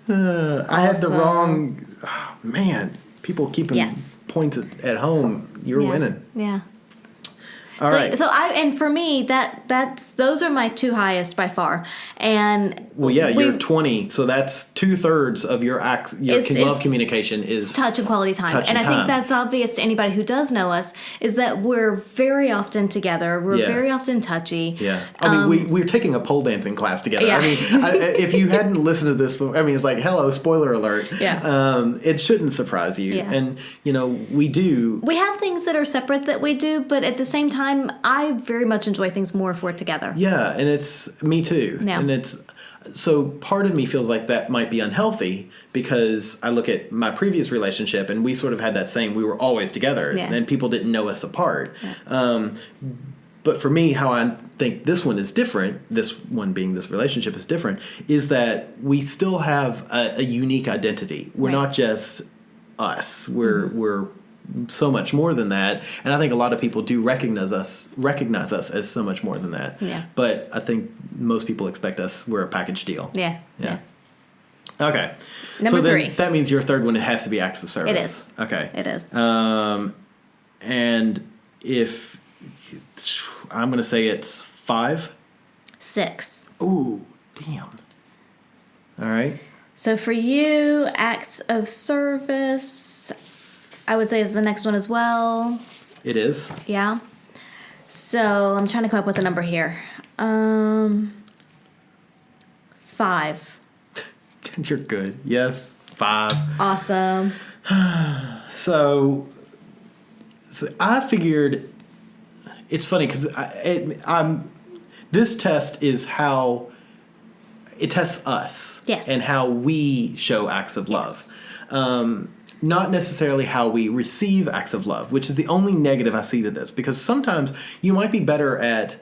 I had the Awesome. wrong... Oh, man, people keeping points at home. You're winning. Yeah. All right. So for me those are my 2 highest by far, and Well, yeah, you're 20, so that's 2/3 of your love communication is touch and quality time. Touch and and I think time. that's obvious to anybody who does know us is that we're very often together. We're very often touchy. Yeah, I mean, we're taking a pole dancing class together. Yeah. I mean, if you hadn't listened to this, I mean, it's like, hello, spoiler alert. Yeah. It shouldn't surprise you, Yeah. and we do. We have things that are separate that we do, but at the same time, I very much enjoy things more if we're together. Yeah, and it's me too. Yeah. And it's so part of me feels like that might be unhealthy because I look at my previous relationship and we sort of had that same, we were always together and people didn't know us apart. Yeah. But for me, how I think this one is different, this one being this relationship is different, is that we still have a unique identity. We're not just us. We're so much more than that, and I think a lot of people do recognize us as so much more than that. Yeah. But I think most people expect we're a package deal. Yeah. Okay. Number 3. That means your third one, it has to be acts of service. It is. Okay. It is. And if I'm going to say it's 5. 6. Ooh, damn. All right. So for you, acts of service, I would say is the next one as well. It is. Yeah. So I'm trying to come up with a number here. 5. You're good. Yes. 5. Awesome. So I figured it's funny because this test is how it tests us, Yes. and how we show acts of love. Not necessarily how we receive acts of love, which is the only negative I see to this, because sometimes you might be better at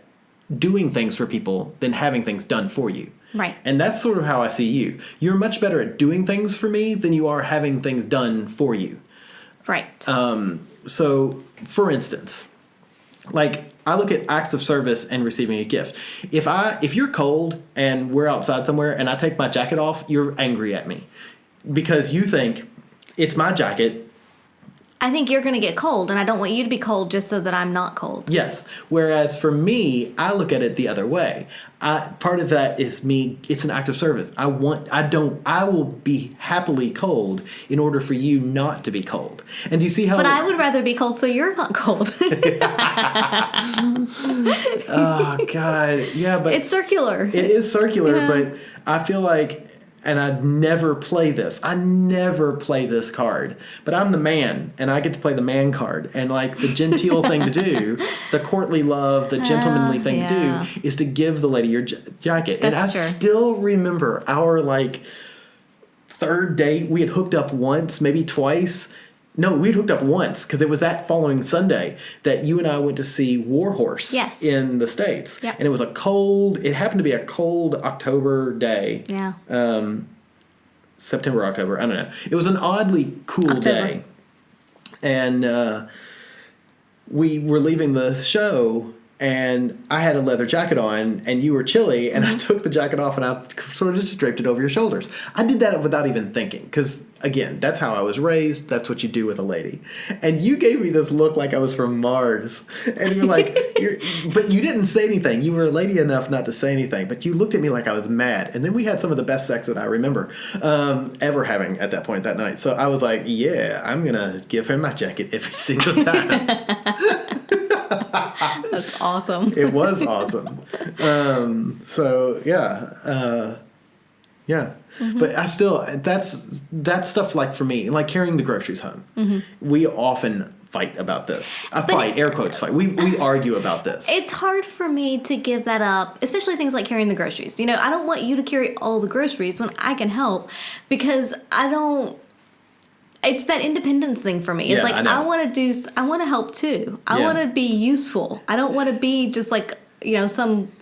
doing things for people than having things done for you. Right. And that's sort of how I see you. You're much better at doing things for me than you are having things done for you. Right. So, for instance, like I look at acts of service and receiving a gift. If you're cold and we're outside somewhere and I take my jacket off, you're angry at me because you think it's my jacket. I think you're going to get cold, and I don't want you to be cold just so that I'm not cold. Yes. Whereas for me, I look at it the other way. Part of that is me. It's an act of service. I will be happily cold in order for you not to be cold. And do you see how? But I would rather be cold so you're not cold. Oh God. Yeah, but It's circular. it is circular, Yeah. but I feel like, and I never play this. I never play this card. But I'm the man, and I get to play the man card. And like the genteel thing to do, the courtly love, the gentlemanly thing to yeah. do, is to give the lady your jacket. And I That's true. still remember our like third date. We had hooked up once, maybe twice. No, we'd hooked up once because it was that following Sunday that you and I went to see Warhorse Yes. in the States. Yep. And it happened to be a cold October day. Yeah. September, October, I don't know. It was an oddly cool October. day. And we were leaving the show, and I had a leather jacket on, and you were chilly, and I took the jacket off, and I sort of just draped it over your shoulders. I did that without even thinking, because, again, that's how I was raised. That's what you do with a lady. And you gave me this look like I was from Mars. And you're like, but you didn't say anything. You were a lady enough not to say anything, but you looked at me like I was mad. And then we had some of the best sex that I remember ever having at that point that night. So I was like, yeah, I'm going to give her my jacket every single time. That's awesome. It was awesome. So yeah. Yeah. Mm-hmm. But I still, that's stuff like for me, like carrying the groceries home. Mm-hmm. We often fight about this. Air quotes fight. We argue about this. It's hard for me to give that up, especially things like carrying the groceries. You know, I don't want you to carry all the groceries when I can help, because it's that independence thing for me. It's Yeah, like, I know. I want to help too. I Yeah. want to be useful. I don't want to be just like, you know, some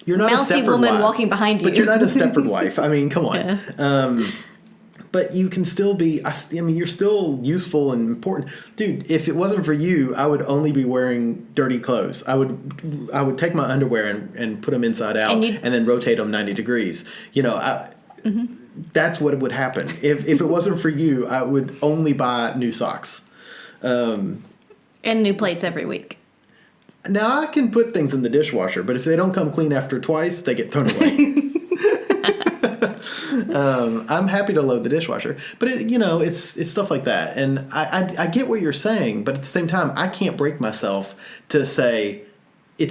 You're not mousy a Stepford woman wife, walking behind you. But you're not a Stepford wife. I mean, come on. Yeah. But you can still be, I mean, you're still useful and important. Dude, if it wasn't for you, I would only be wearing dirty clothes. I would take my underwear and put them inside out and then rotate them 90 degrees. You know, that's what would happen. If it wasn't for you, I would only buy new socks. And new plates every week. Now, I can put things in the dishwasher, but if they don't come clean after twice, they get thrown away. I'm happy to load the dishwasher, but it's stuff like that. And I get what you're saying, but at the same time, I can't break myself to say it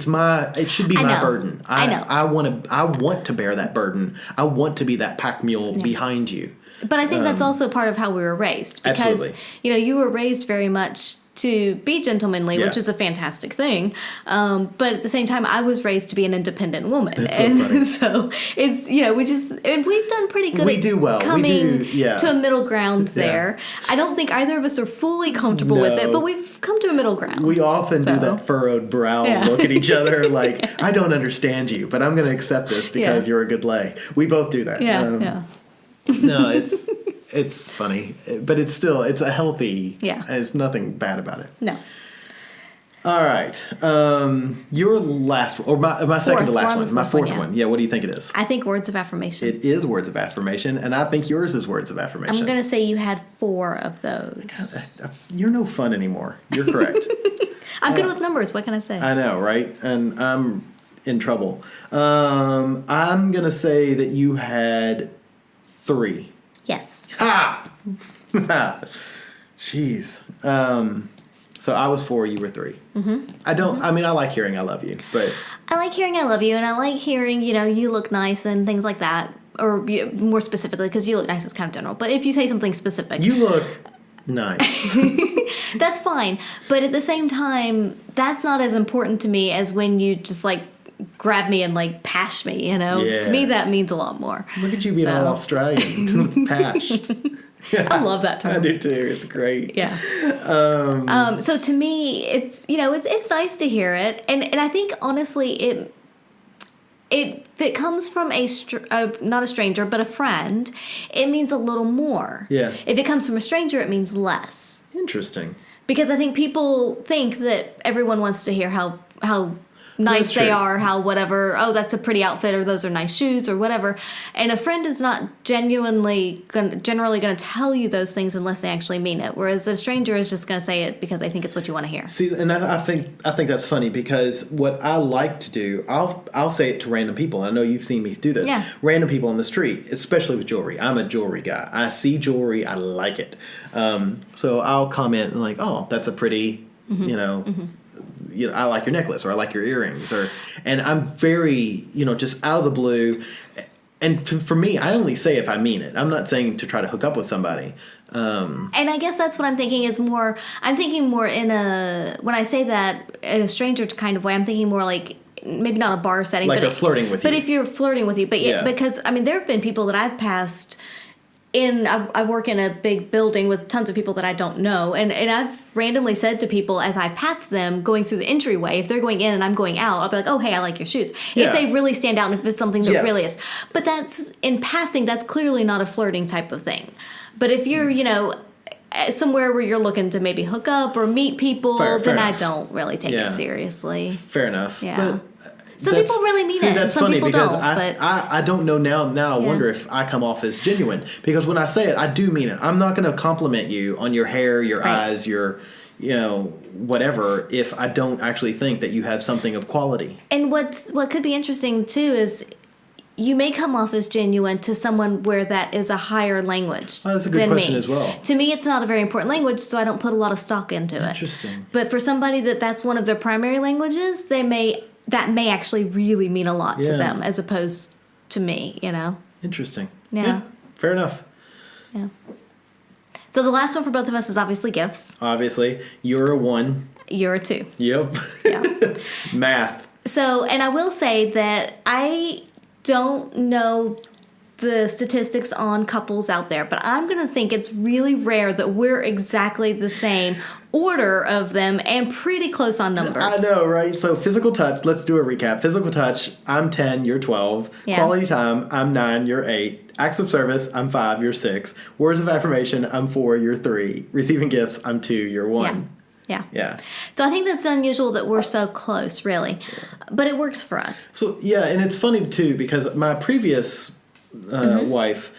should be my burden. I know. I want to bear that burden. I want to be that pack mule behind you. But I think that's also part of how we were raised, because Absolutely. you were raised very much to be gentlemanly, which is a fantastic thing. But at the same time, I was raised to be an independent woman. That's so and funny. so it's, we've done pretty good We at do well. coming Yeah. to a middle ground Yeah. there. I don't think either of us are fully comfortable with it, No. but we've come to a middle ground. We often do So. that furrowed brow Yeah. look at each other like, I don't understand you, but I'm going to accept this because Yeah. you're a good lay. We both do that. Yeah. No, it's funny, but it's a healthy. Yeah. There's nothing bad about it. No. All right, your last or my second to We're last on the one, my fourth fourth one, one. Yeah, what do you think it is? I think words of affirmation. It is words of affirmation, and I think yours is words of affirmation. I'm going to say you had 4 of those. You're no fun anymore. You're correct. I'm good with numbers. What can I say? I know, right? And I'm in trouble. I'm gonna say that you had 3. Yes. Ha! Jeez. So I was 4, you were 3. Mm-hmm. I mean, I like hearing I love you, but... I like hearing I love you, and I like hearing, you look nice and things like that. Or more specifically, because you look nice is kind of general. But if you say something specific. You look Nice. That's fine. But at the same time, that's not as important to me as when you just like grab me and like pash me, you know? Yeah. To me, that means a lot more. Look at you being all Australian with pash. I love that term. I do too. It's great. Yeah. So to me, it's, you know, it's nice to hear it. And I think honestly, if it comes from not a stranger, but a friend, it means a little more. Yeah. If it comes from a stranger, it means less. Interesting. Because I think people think that everyone wants to hear how nice That's they true. are, how whatever, oh, that's a pretty outfit, or those are nice shoes, or whatever. And a friend is not generally going to tell you those things unless they actually mean it. Whereas a stranger is just going to say it because they think it's what you want to hear. See, and I think that's funny because what I like to do, I'll say it to random people. I know you've seen me do this. Yeah. Random people on the street, especially with jewelry. I'm a jewelry guy. I see jewelry, I like it. So I'll comment like, "Oh, that's a pretty, you know." You know, I like your necklace, or I like your earrings, and I'm very, you know, just out of the blue. And for me, I only say if I mean it. I'm not saying to try to hook up with somebody. And I guess that's what I'm thinking is more. I'm thinking more in when I say that in a stranger kind of way. I'm thinking more like maybe not a bar setting, Like but they're flirting with you. But if you're flirting with you, but Yeah. because I mean, there have been people that I've passed. I work in a big building with tons of people that I don't know, and I've randomly said to people as I pass them going through the entryway, if they're going in and I'm going out, I'll be like, oh, hey, I like your shoes. Yeah. If they really stand out and if it's something that Yes. really is. But that's, in passing, that's clearly not a flirting type of thing. But if you're, you know, somewhere where you're looking to maybe hook up or meet people, Fair then I enough. don't really take Yeah. it seriously. Fair enough. Yeah. But Some that's- people really mean see, it, and that's some funny people because don't, but- I don't know now. I Yeah. wonder if I come off as genuine because when I say it, I do mean it. I'm not going to compliment you on your hair, your Right. eyes, your, you know, whatever if I don't actually think that you have something of quality. And what could be interesting too is you may come off as genuine to someone where that is a higher language. Oh, that's a good than question me. as well. To me, it's not a very important language, so I don't put a lot of stock into it. Interesting. But for somebody that's one of their primary languages, that may actually really mean a lot to Yeah. them as opposed to me. You know. Interesting. Yeah. Fair enough. Yeah. So the last one for both of us is obviously gifts. Obviously, you're a 1. You're a 2. Yep. Yeah. Math. So, and I will say that I don't know the statistics on couples out there, but I'm going to think it's really rare that we're exactly the same order of them and pretty close on numbers. I know, right? So physical touch, let's do a recap. Physical touch, I'm 10, you're 12. Yeah. Quality time, I'm 9, you're 8. Acts of service, I'm 5, you're 6. Words of affirmation, I'm 4, you're 3. Receiving gifts, I'm 2, you're 1. Yeah. Yeah. So I think that's unusual that we're so close, really. But it works for us. So, yeah, and it's funny, too, because my previous wife,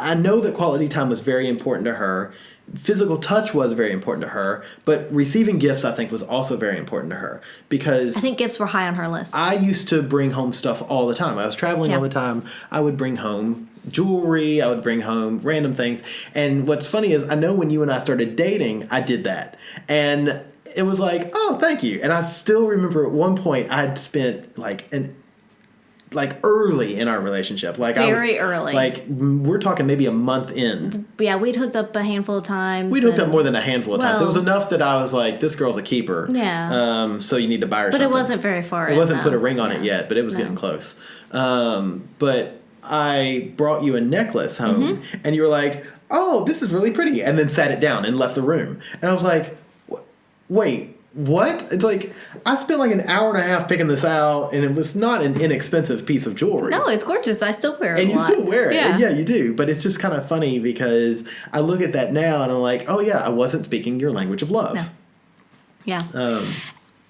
I know that quality time was very important to her. Physical touch was very important to her, but receiving gifts, I think, was also very important to her because I think gifts were high on her list. I used to bring home stuff all the time. I was traveling all the time. I would bring home jewelry. I would bring home random things. And what's funny is I know when you and I started dating, I did that. And it was like, oh, thank you. And I still remember at one point I had spent early in our relationship. Very early. Like we're talking maybe a month in. Yeah, we'd hooked up a handful of times. We'd hooked up more than a handful of times. It was Well- enough that I was like, this girl's a keeper. Yeah. So you need to buy her But something. it wasn't very far It in, wasn't put though. a ring on it yet, but it was getting close. But I brought you a necklace home, Mm-hmm. and you were like, oh, this is really pretty, and then sat it down and left the room. And I was like, wait, what? It's like, I spent like an hour and a half picking this out, and it was not an inexpensive piece of jewelry. No, it's gorgeous. I still wear it And a you lot. still wear it. Yeah. And yeah, you do. But it's just kind of funny because I look at that now and I'm like, oh, yeah, I wasn't speaking your language of love. No. Yeah. Um,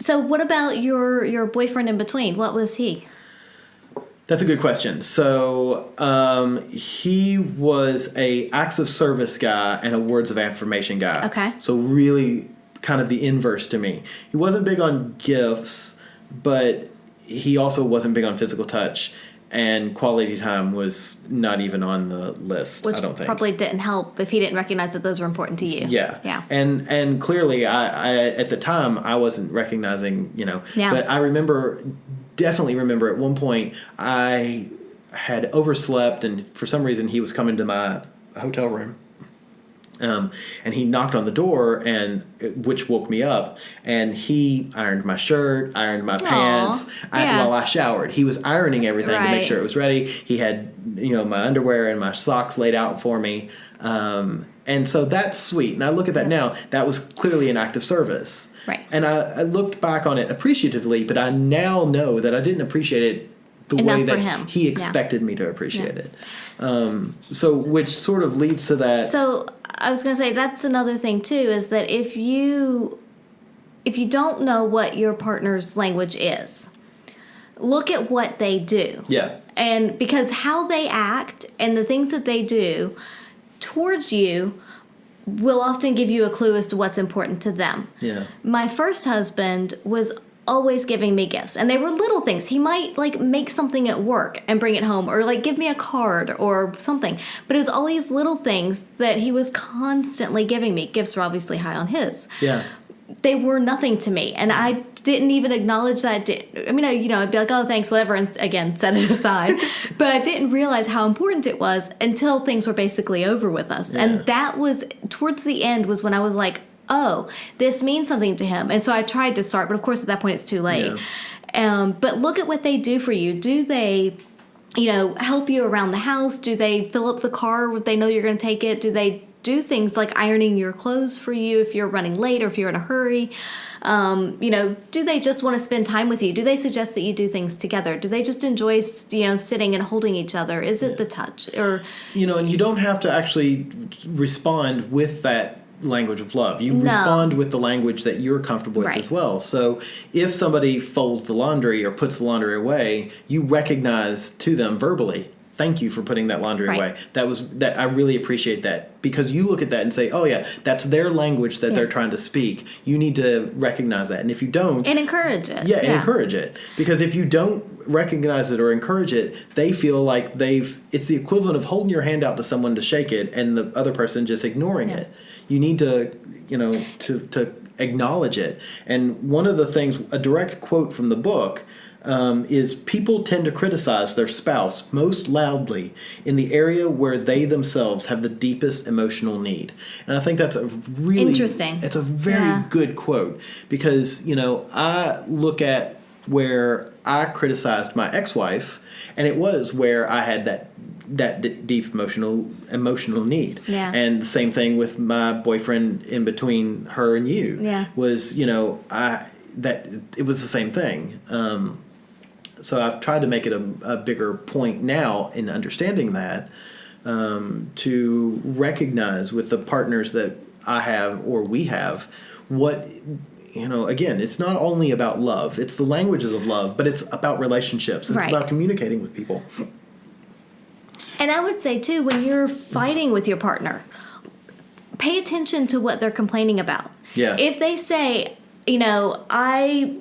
So what about your boyfriend in between? What was he? That's a good question. So he was a acts of service guy and a words of affirmation guy. Okay. So really kind of the inverse to me. He wasn't big on gifts, but he also wasn't big on physical touch. And quality time was not even on the list, Which I don't think. probably didn't help if he didn't recognize that those were important to you. Yeah. Yeah. And clearly, I at the time, I wasn't recognizing, Yeah. But I definitely remember at one point, I had overslept, and for some reason, he was coming to my hotel room. And he knocked on the door, which woke me up. And he ironed my shirt, ironed my pants while I showered. He was ironing everything to make sure it was ready. He had, my underwear and my socks laid out for me. And so that's sweet. And I look at that now. That was clearly an act of service. Right. And I looked back on it appreciatively, but I now know that I didn't appreciate it the way that he expected me to appreciate it. So which sort of leads to that. So I was going to say that's another thing too, is that if you don't know what your partner's language is, look at what they do. Yeah. And because how they act and the things that they do towards you will often give you a clue as to what's important to them. Yeah. My first husband was always giving me gifts, and they were little things. He might make something at work and bring it home, or give me a card or something, but it was all these little things that he was constantly giving me. Gifts were obviously high on his. Yeah. They were nothing to me, and I didn't even acknowledge that. I'd be like, oh, thanks, whatever, and again, set it aside. But I didn't realize how important it was until things were basically over with us. Yeah. And that was, towards the end, was when I was like, oh, this means something to him. And so I tried to start, but of course at that point it's too late. Yeah. But look at what they do for you. Do they, help you around the house? Do they fill up the car if they know you're going to take it? Do they do things like ironing your clothes for you if you're running late or if you're in a hurry? Do they just want to spend time with you? Do they suggest that you do things together? Do they just enjoy, sitting and holding each other? Is it the touch? Or and you don't have to actually respond with that language of love. You respond with the language that you're comfortable with as well. So if somebody folds the laundry or puts the laundry away, you recognize to them verbally, thank you for putting that laundry away. I really appreciate that, because you look at that and say, oh yeah, that's their language that they're trying to speak. You need to recognize that. And if you don't, and encourage it. Yeah, and encourage it. Because if you don't recognize it or encourage it, they feel like it's the equivalent of holding your hand out to someone to shake it and the other person just ignoring it. You need to, to acknowledge it. And one of the things, a direct quote from the book, is people tend to criticize their spouse most loudly in the area where they themselves have the deepest emotional need. And I think that's a really interesting. It's a very good quote, because, I look at where I criticized my ex-wife, and it was where I had that deep emotional need. Yeah. And the same thing with my boyfriend in between her and you. Yeah. Was, that it was the same thing. So I've tried to make it a bigger point now in understanding that, to recognize with the partners that I have or we have what, again, it's not only about love. It's the languages of love, but it's about relationships. It's about communicating with people. And I would say, too, when you're fighting with your partner, pay attention to what they're complaining about. Yeah. If they say, I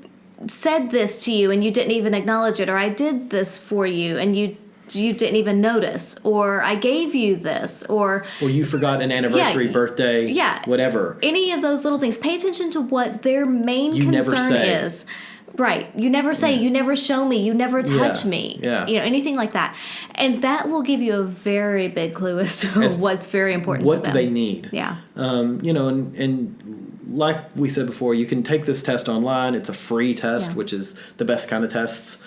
said this to you and you didn't even acknowledge it, or I did this for you and you didn't even notice, or I gave you this, or you forgot an anniversary, birthday, whatever. Any of those little things. Pay attention to what their main concern is. Right. You never say, you never show me, you never touch me, anything like that. And that will give you a very big clue as to what's very important to them. What do they need? Yeah. And like we said before, you can take this test online. It's a free test, which is the best kind of tests.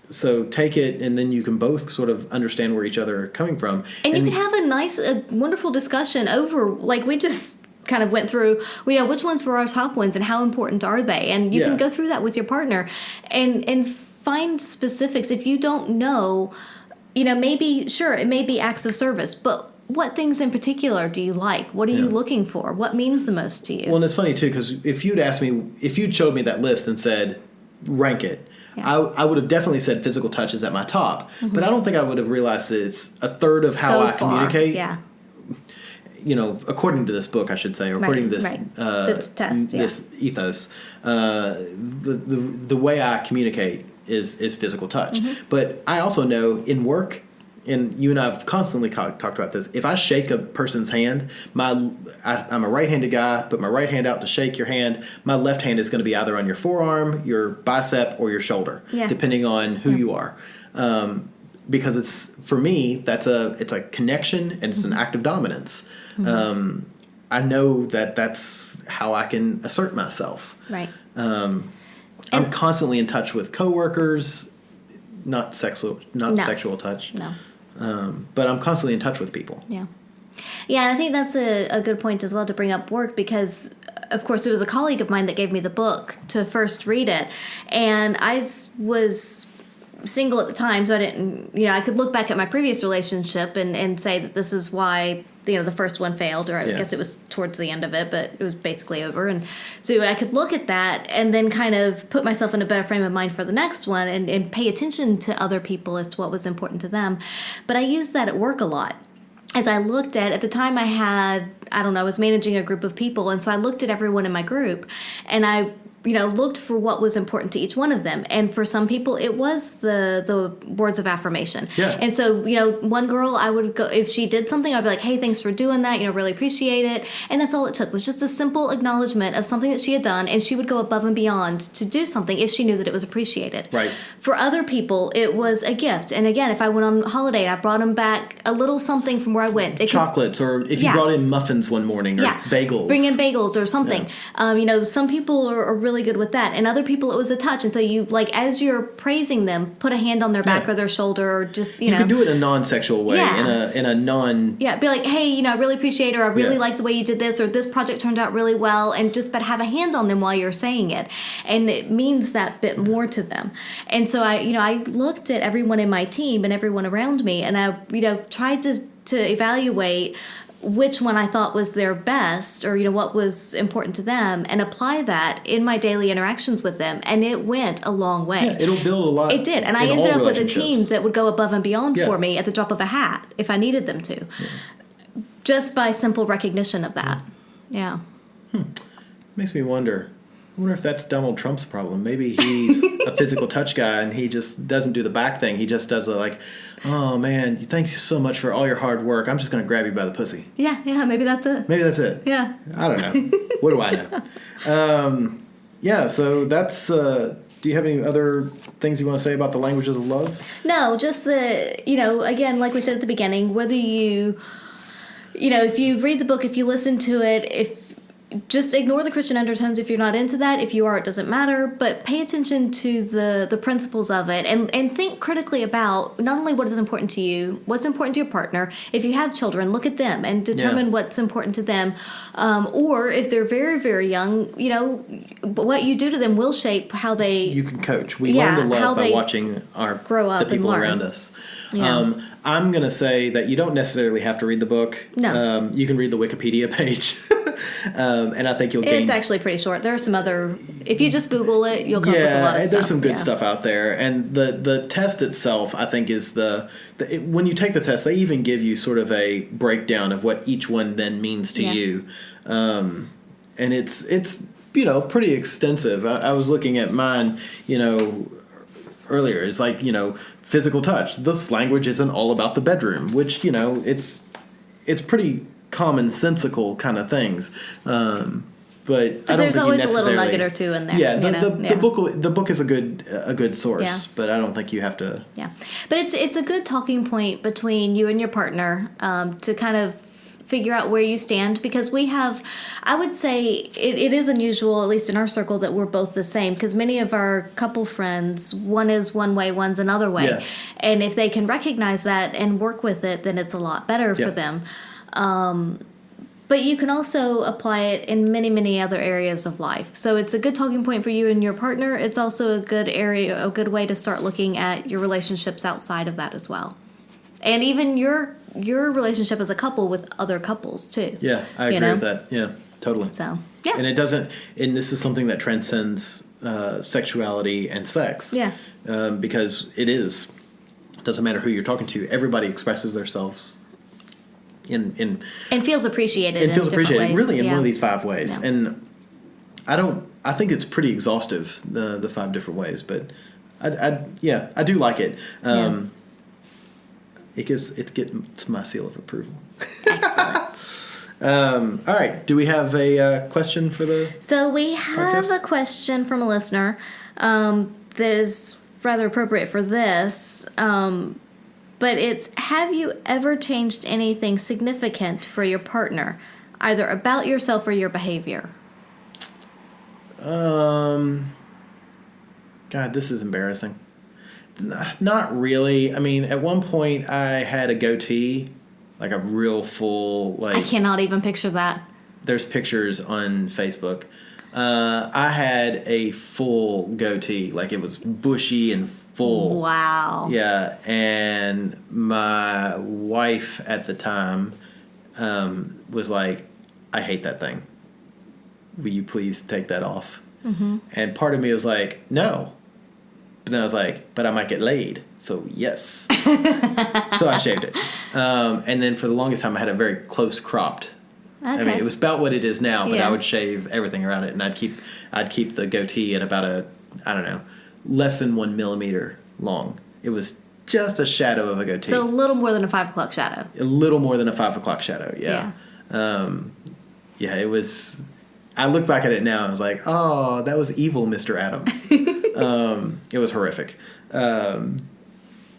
So take it, and then you can both sort of understand where each other are coming from. And you can have a wonderful discussion over, like we just kind of went through, which ones were our top ones and how important are they? And you can go through that with your partner and find specifics. If you don't know, maybe, sure, it may be acts of service, but what things in particular do you like? What are you looking for? What means the most to you? Well, and it's funny, too, because if you'd showed me that list and said, rank it, I would have definitely said physical touch is at my top. Mm-hmm. But I don't think I would have realized that it's a third of how I communicate. Yeah. According to this book, I should say, or according to this test, this ethos, the way I communicate is physical touch. Mm-hmm. But I also know in work, and you and I have constantly talked about this, if I shake a person's hand, I'm a right-handed guy, put my right hand out to shake your hand, my left hand is going to be either on your forearm, your bicep, or your shoulder, depending on who you are. because it's, for me, it's a connection and it's an act of dominance. I know that's how I can assert myself. Right. I'm constantly in touch with coworkers, not sexual touch. No. But I'm constantly in touch with people. Yeah. Yeah, and I think that's a good point as well to bring up work because, of course, it was a colleague of mine that gave me the book to first read it. And I was single at the time, so I didn't, I could look back at my previous relationship and say that this is why, the first one failed, or I guess it was towards the end of it, but it was basically over. And so I could look at that and then kind of put myself in a better frame of mind for the next one and pay attention to other people as to what was important to them. But I used that at work a lot. As I looked at the time I was managing a group of people, and so I looked at everyone in my group, and I looked for what was important to each one of them. And for some people, it was the words of affirmation. Yeah. And so, one girl, I would go, if she did something, I'd be like, hey, thanks for doing that, really appreciate it. And that's all it took, was just a simple acknowledgement of something that she had done, and she would go above and beyond to do something if she knew that it was appreciated. Right. For other people, it was a gift. And again, if I went on holiday, I brought them back a little something from where I went. Chocolates, or if you brought in muffins one morning, or bagels. Bring in bagels or something. Yeah. Some people are really good with that, and other people it was a touch. And so you, as you're praising them, put a hand on their back or their shoulder, or just you can do it in a non-sexual way, in a non be like, hey, I really appreciate it, or I really like the way you did this, or this project turned out really well, and but have a hand on them while you're saying it, and it means that bit more to them. And so I looked at everyone in my team and everyone around me, and I tried to evaluate which one I thought was their best, or what was important to them, and apply that in my daily interactions with them, and it went a long way. Yeah, it'll build a lot. It did, and I ended up with a team that would go above and beyond for me at the drop of a hat if I needed them to, just by simple recognition of that. Yeah. Makes me wonder. I wonder if that's Donald Trump's problem. Maybe he's a physical touch guy and he just doesn't do the back thing. He just does oh man, thanks so much for all your hard work. I'm just going to grab you by the pussy. Yeah, maybe that's it. Maybe that's it. Yeah. I don't know. What do I know? So that's, do you have any other things you want to say about the languages of love? No, just again, like we said at the beginning, whether if you read the book, if you listen to it, just ignore the Christian undertones if you're not into that. If you are, it doesn't matter. But pay attention to the principles of it, and think critically about not only what is important to you, what's important to your partner. If you have children, look at them and determine what's important to them. Or if they're very, very young, what you do to them will shape how they... You can coach. We learn to love by watching the people around us. Yeah. I'm going to say that you don't necessarily have to read the book. No. You can read the Wikipedia page. And I think you'll gain... It's actually pretty short. There are some other... If you just Google it, you'll come up with a lot of stuff. There's some good stuff out there. And the test itself, I think, is when you take the test, they even give you sort of a breakdown of what each one then means to you. And it's pretty extensive. I was looking at mine, earlier. It's physical touch. This language isn't all about the bedroom, which, it's pretty commonsensical kind of things. But I don't think there's always you a little nugget or two in there. Yeah, the book is a good source, but I don't think you have to. Yeah, but it's a good talking point between you and your partner to kind of figure out where you stand, because I would say it is unusual, at least in our circle, that we're both the same, because many of our couple friends, one is one way, one's another way. Yeah. And if they can recognize that and work with it, then it's a lot better for them. But you can also apply it in many, many other areas of life. So it's a good talking point for you and your partner. It's also a good way to start looking at your relationships outside of that as well. And even your relationship as a couple with other couples too. Yeah, I agree with that. Yeah, totally. So, yeah. And this is something that transcends sexuality and sex. Yeah. Because doesn't matter who you're talking to, everybody expresses themselves and feels appreciated in different ways. Really, in one of these 5 ways. Yeah. And I think it's pretty exhaustive, the 5 different ways, but I do like it. It gets my seal of approval. Excellent. All right. Do we have a question for the So we have podcast? A question from a listener that is rather appropriate for this. But it's, have you ever changed anything significant for your partner, either about yourself or your behavior? God, this is embarrassing. Not really. I mean, at one point I had a goatee, like a real full, I cannot even picture that. There's pictures on Facebook. I had a full goatee, like it was bushy and full. Wow. Yeah, and my wife at the time was like, I hate that thing. Will you please take that off? Mm-hmm. And part of me was like, no. But then I was like, but I might get laid. So yes. So I shaved it. And then for the longest time I had a very close cropped. Okay. I mean, it was about what it is now, but Yeah. I would shave everything around it, and I'd keep the goatee at about less than 1 millimeter long. It was just a shadow of a goatee. So a little more than a 5 o'clock shadow. A little more than a 5 o'clock shadow, yeah. Yeah, it was. I look back at it now and I was like, oh, that was evil, Mr. Adam. It was horrific.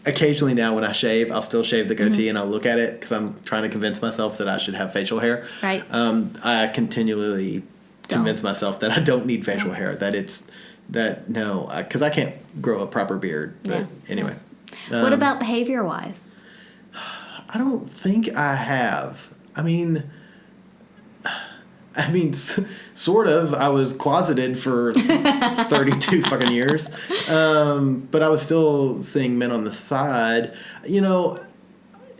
Occasionally now when I shave, I'll still shave the goatee and I'll look at it because I'm trying to convince myself that I should have facial hair. Right. I continually convince myself that I don't need facial hair, because I can't grow a proper beard. But anyway. What about behavior-wise? I don't think I have. I mean, sort of. I was closeted for 32 fucking years. But I was still seeing men on the side. You know,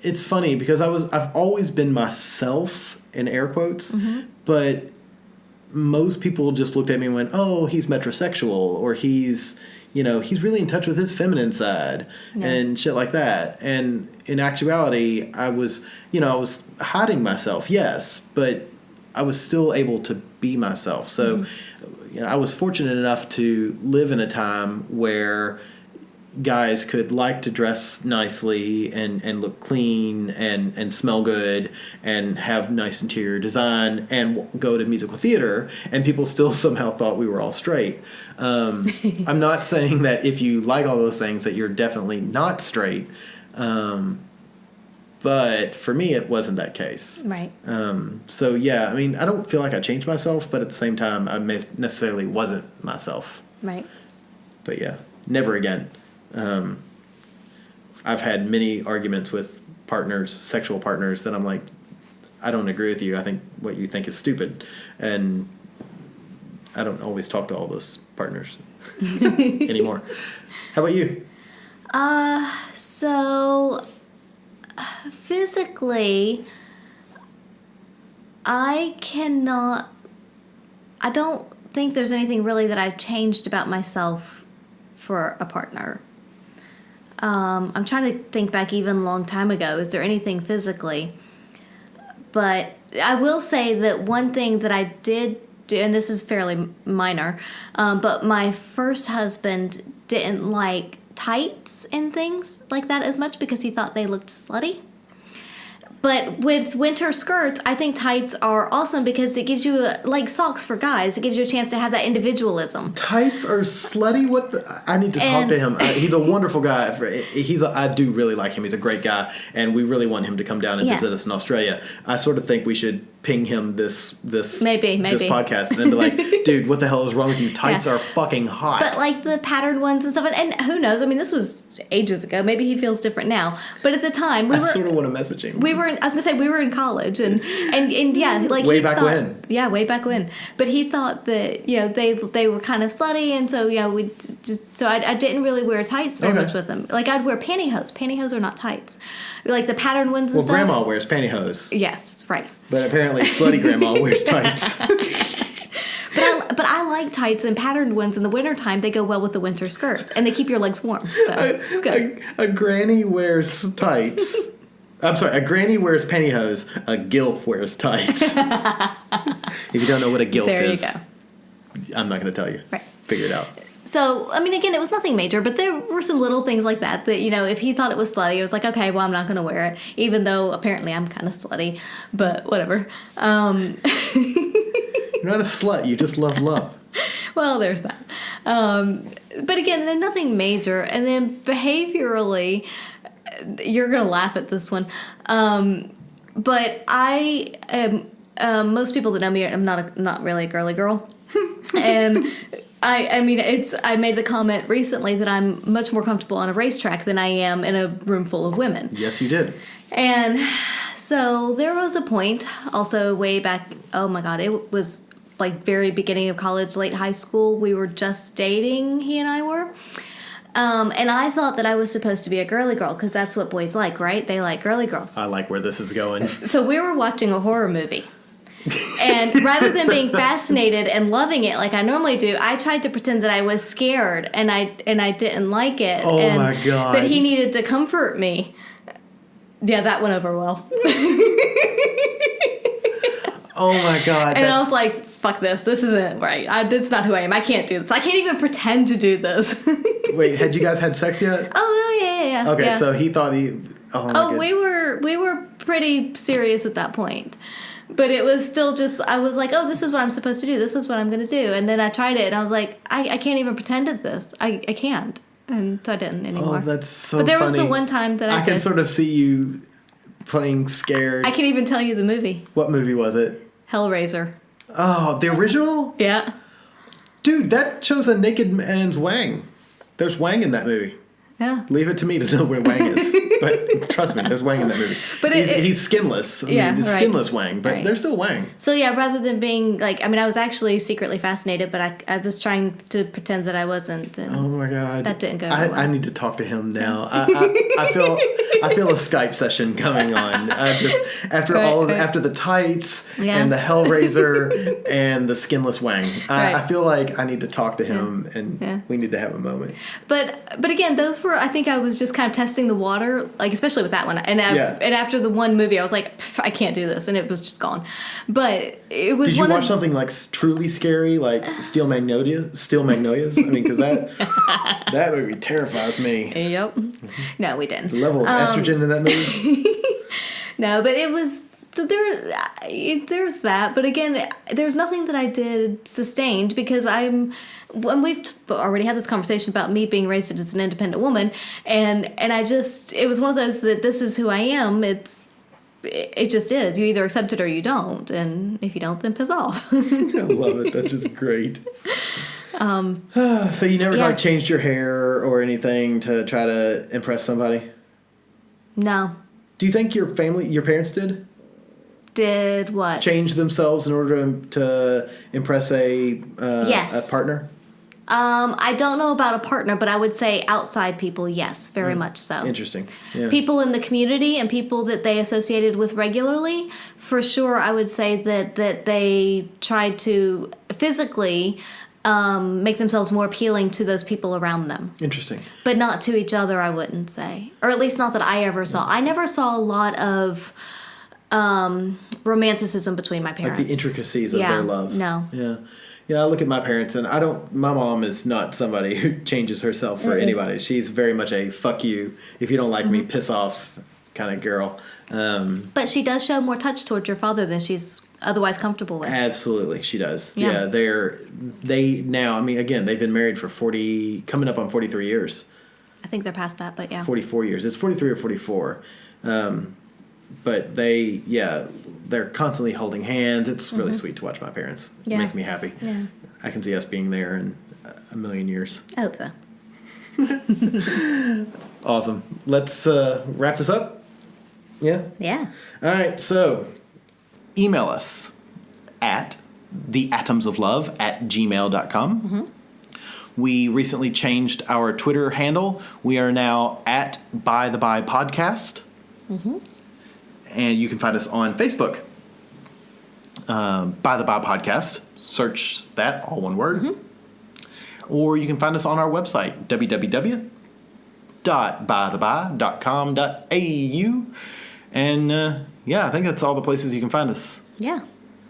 it's funny because I've always been myself, in air quotes, but most people just looked at me and went, oh, he's metrosexual, or he's really in touch with his feminine side and shit like that. And in actuality, I was hiding myself, yes, but I was still able to be myself. So I was fortunate enough to live in a time where guys could like to dress nicely and look clean and smell good and have nice interior design and go to musical theater, and people still somehow thought we were all straight. I'm not saying that if you like all those things that you're definitely not straight. But for me, it wasn't that case. Right. So, yeah, I mean, I don't feel like I changed myself, but at the same time, I necessarily wasn't myself. Right. But, yeah, never again. I've had many arguments with partners, sexual partners, that I'm like, I don't agree with you. I think what you think is stupid. And I don't always talk to all those partners anymore. How about you? So physically, I don't think there's anything really that I've changed about myself for a partner. I'm trying to think back even a long time ago. Is there anything physically? But I will say that one thing that I did do, and this is fairly minor, but my first husband didn't like tights and things like that as much because he thought they looked slutty. But with winter skirts, I think tights are awesome because it gives you, like socks for guys, it gives you a chance to have that individualism. Tights are slutty? What I need to talk to him. He's a wonderful guy. I do really like him. He's a great guy, and we really want him to come down and visit us in Australia. I sort of think we should ping him this maybe this podcast and then be like, dude, what the hell is wrong with you? Tights are fucking hot. But like the patterned ones and stuff, and who knows? I mean, this was ages ago. Maybe he feels different now. But at the time, I sort of want to message him. I was gonna say we were in college, and yeah, like way back when. Yeah, way back when. But he thought that they were kind of slutty, and so I didn't really wear tights very much with them. Like I'd wear pantyhose. Pantyhose are not tights. Like the patterned ones and stuff. Well, grandma wears pantyhose. Yes, right. But apparently slutty grandma wears tights. But I like tights, and patterned ones in the wintertime, they go well with the winter skirts, and they keep your legs warm, so it's good. A granny wears tights. I'm sorry, a granny wears pantyhose, a gilf wears tights. If you don't know what a gilf is, there you go. I'm not going to tell you. Right. Figure it out. So, I mean, again, it was nothing major, but there were some little things like that, if he thought it was slutty, I was like, okay, well, I'm not going to wear it, even though apparently I'm kind of slutty, but whatever. You're not a slut, you just love love. Well, there's that. But again, nothing major. And then behaviorally, you're gonna laugh at this one, but I am. Most people that know me, I'm not really a girly girl, and I mean, I made the comment recently that I'm much more comfortable on a racetrack than I am in a room full of women. Yes, you did. And so there was a point, also way back. Oh my God, it was like very beginning of college, late high school. We were just dating. He and I were. And I thought that I was supposed to be a girly girl because that's what boys like, right? They like girly girls. I like where this is going. So we were watching a horror movie. And rather than being fascinated and loving it like I normally do, I tried to pretend that I was scared and I didn't like it. Oh and my God. that he needed to comfort me. Yeah, that went over well. Oh my God. And I was like, fuck this. This isn't right. That's not who I am. I can't do this. I can't even pretend to do this. Wait, had you guys had sex yet? Oh, yeah. Okay, yeah. so he thought he... Oh, my God. we were pretty serious at that point. But it was still just, I was like, oh, this is what I'm supposed to do. This is what I'm going to do. And then I tried it, and I was like, I can't even pretend at this. I can't. And so I didn't anymore. Oh, that's so But there funny. was the one time that I can did. sort of see you playing scared. I can even tell you the movie. What movie was it? Hellraiser. Oh, the original? Yeah. Dude, that shows a naked man's wang. There's wang in that movie. Yeah. Leave it to me to know where Wang is. But trust me, there's Wang in that movie. But he's skinless. I Yeah, mean, it's right. skinless Wang, but Right. there's still Wang. So yeah, rather than being like, I mean, I was actually secretly fascinated, but I was trying to pretend that I wasn't. And Oh my God, That didn't go I well. need to talk to him now. I feel a Skype session coming on. Just after after the tights Yeah. and the Hellraiser and the skinless Wang. Right. I feel like I need to talk to him, and Yeah. we need to have a moment. But again, those were, I think I was just kind of testing the water, like especially with that one. And and after the one movie, I was like, I can't do this, and it was just gone. But it was. Did you one watch of, something like truly scary, like Steel Magnolias? I mean, because that movie terrifies me. Yep. No, we didn't. The level of estrogen in that movie. No, but it was. So there's that, but again, there's nothing that I did sustained because when we've already had this conversation about me being raised as an independent woman, and it was one of those that this is who I am. It just is. You either accept it or you don't, and if you don't, then piss off. I love it. That's just great. So you never like changed your hair or anything to try to impress somebody? No. Do you think your parents did? Did what? Change themselves in order to impress a partner? I don't know about a partner, but I would say outside people, yes, very much so. Interesting. Yeah. People in the community and people that they associated with regularly, for sure, I would say that they tried to physically make themselves more appealing to those people around them. Interesting. But not to each other, I wouldn't say. Or at least not that I ever saw. I never saw a lot of romanticism between my parents. Like the intricacies of their love. No. Yeah. Yeah, I look at my parents and my mom is not somebody who changes herself for anybody. She's very much a fuck you. If you don't like me, piss off kind of girl. But she does show more touch towards your father than she's otherwise comfortable with. Absolutely, she does. Yeah. They now, I mean, again, they've been married for coming up on 43 years. I think they're past that, but yeah. 44 years. It's 43 or 44. But they're constantly holding hands. It's really sweet to watch my parents. It Yeah. makes me happy. Yeah. I can see us being there in a million years. I hope so. Awesome. Let's wrap this up. Yeah? Yeah. All right, so email us at theatomsoflove@gmail.com. Mm-hmm. We recently changed our Twitter handle. We are now at By the By Podcast. Mm-hmm. And you can find us on Facebook. By the By Podcast. Search that, all one word. Mm-hmm. Or you can find us on our website, www.bytheby.com.au. And I think that's all the places you can find us. Yeah.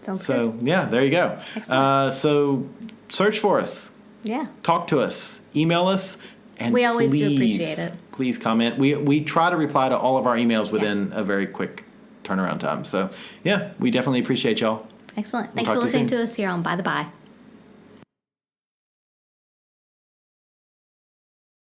Sounds So, good. yeah, there you go. Excellent. So, search for us. Yeah. Talk to us. Email us. And We always do appreciate it. Please comment. We try to reply to all of our emails within a very quick turnaround time. So, yeah, we definitely appreciate y'all. Excellent. We'll Thanks talk for to you listening soon. to us here on By the By.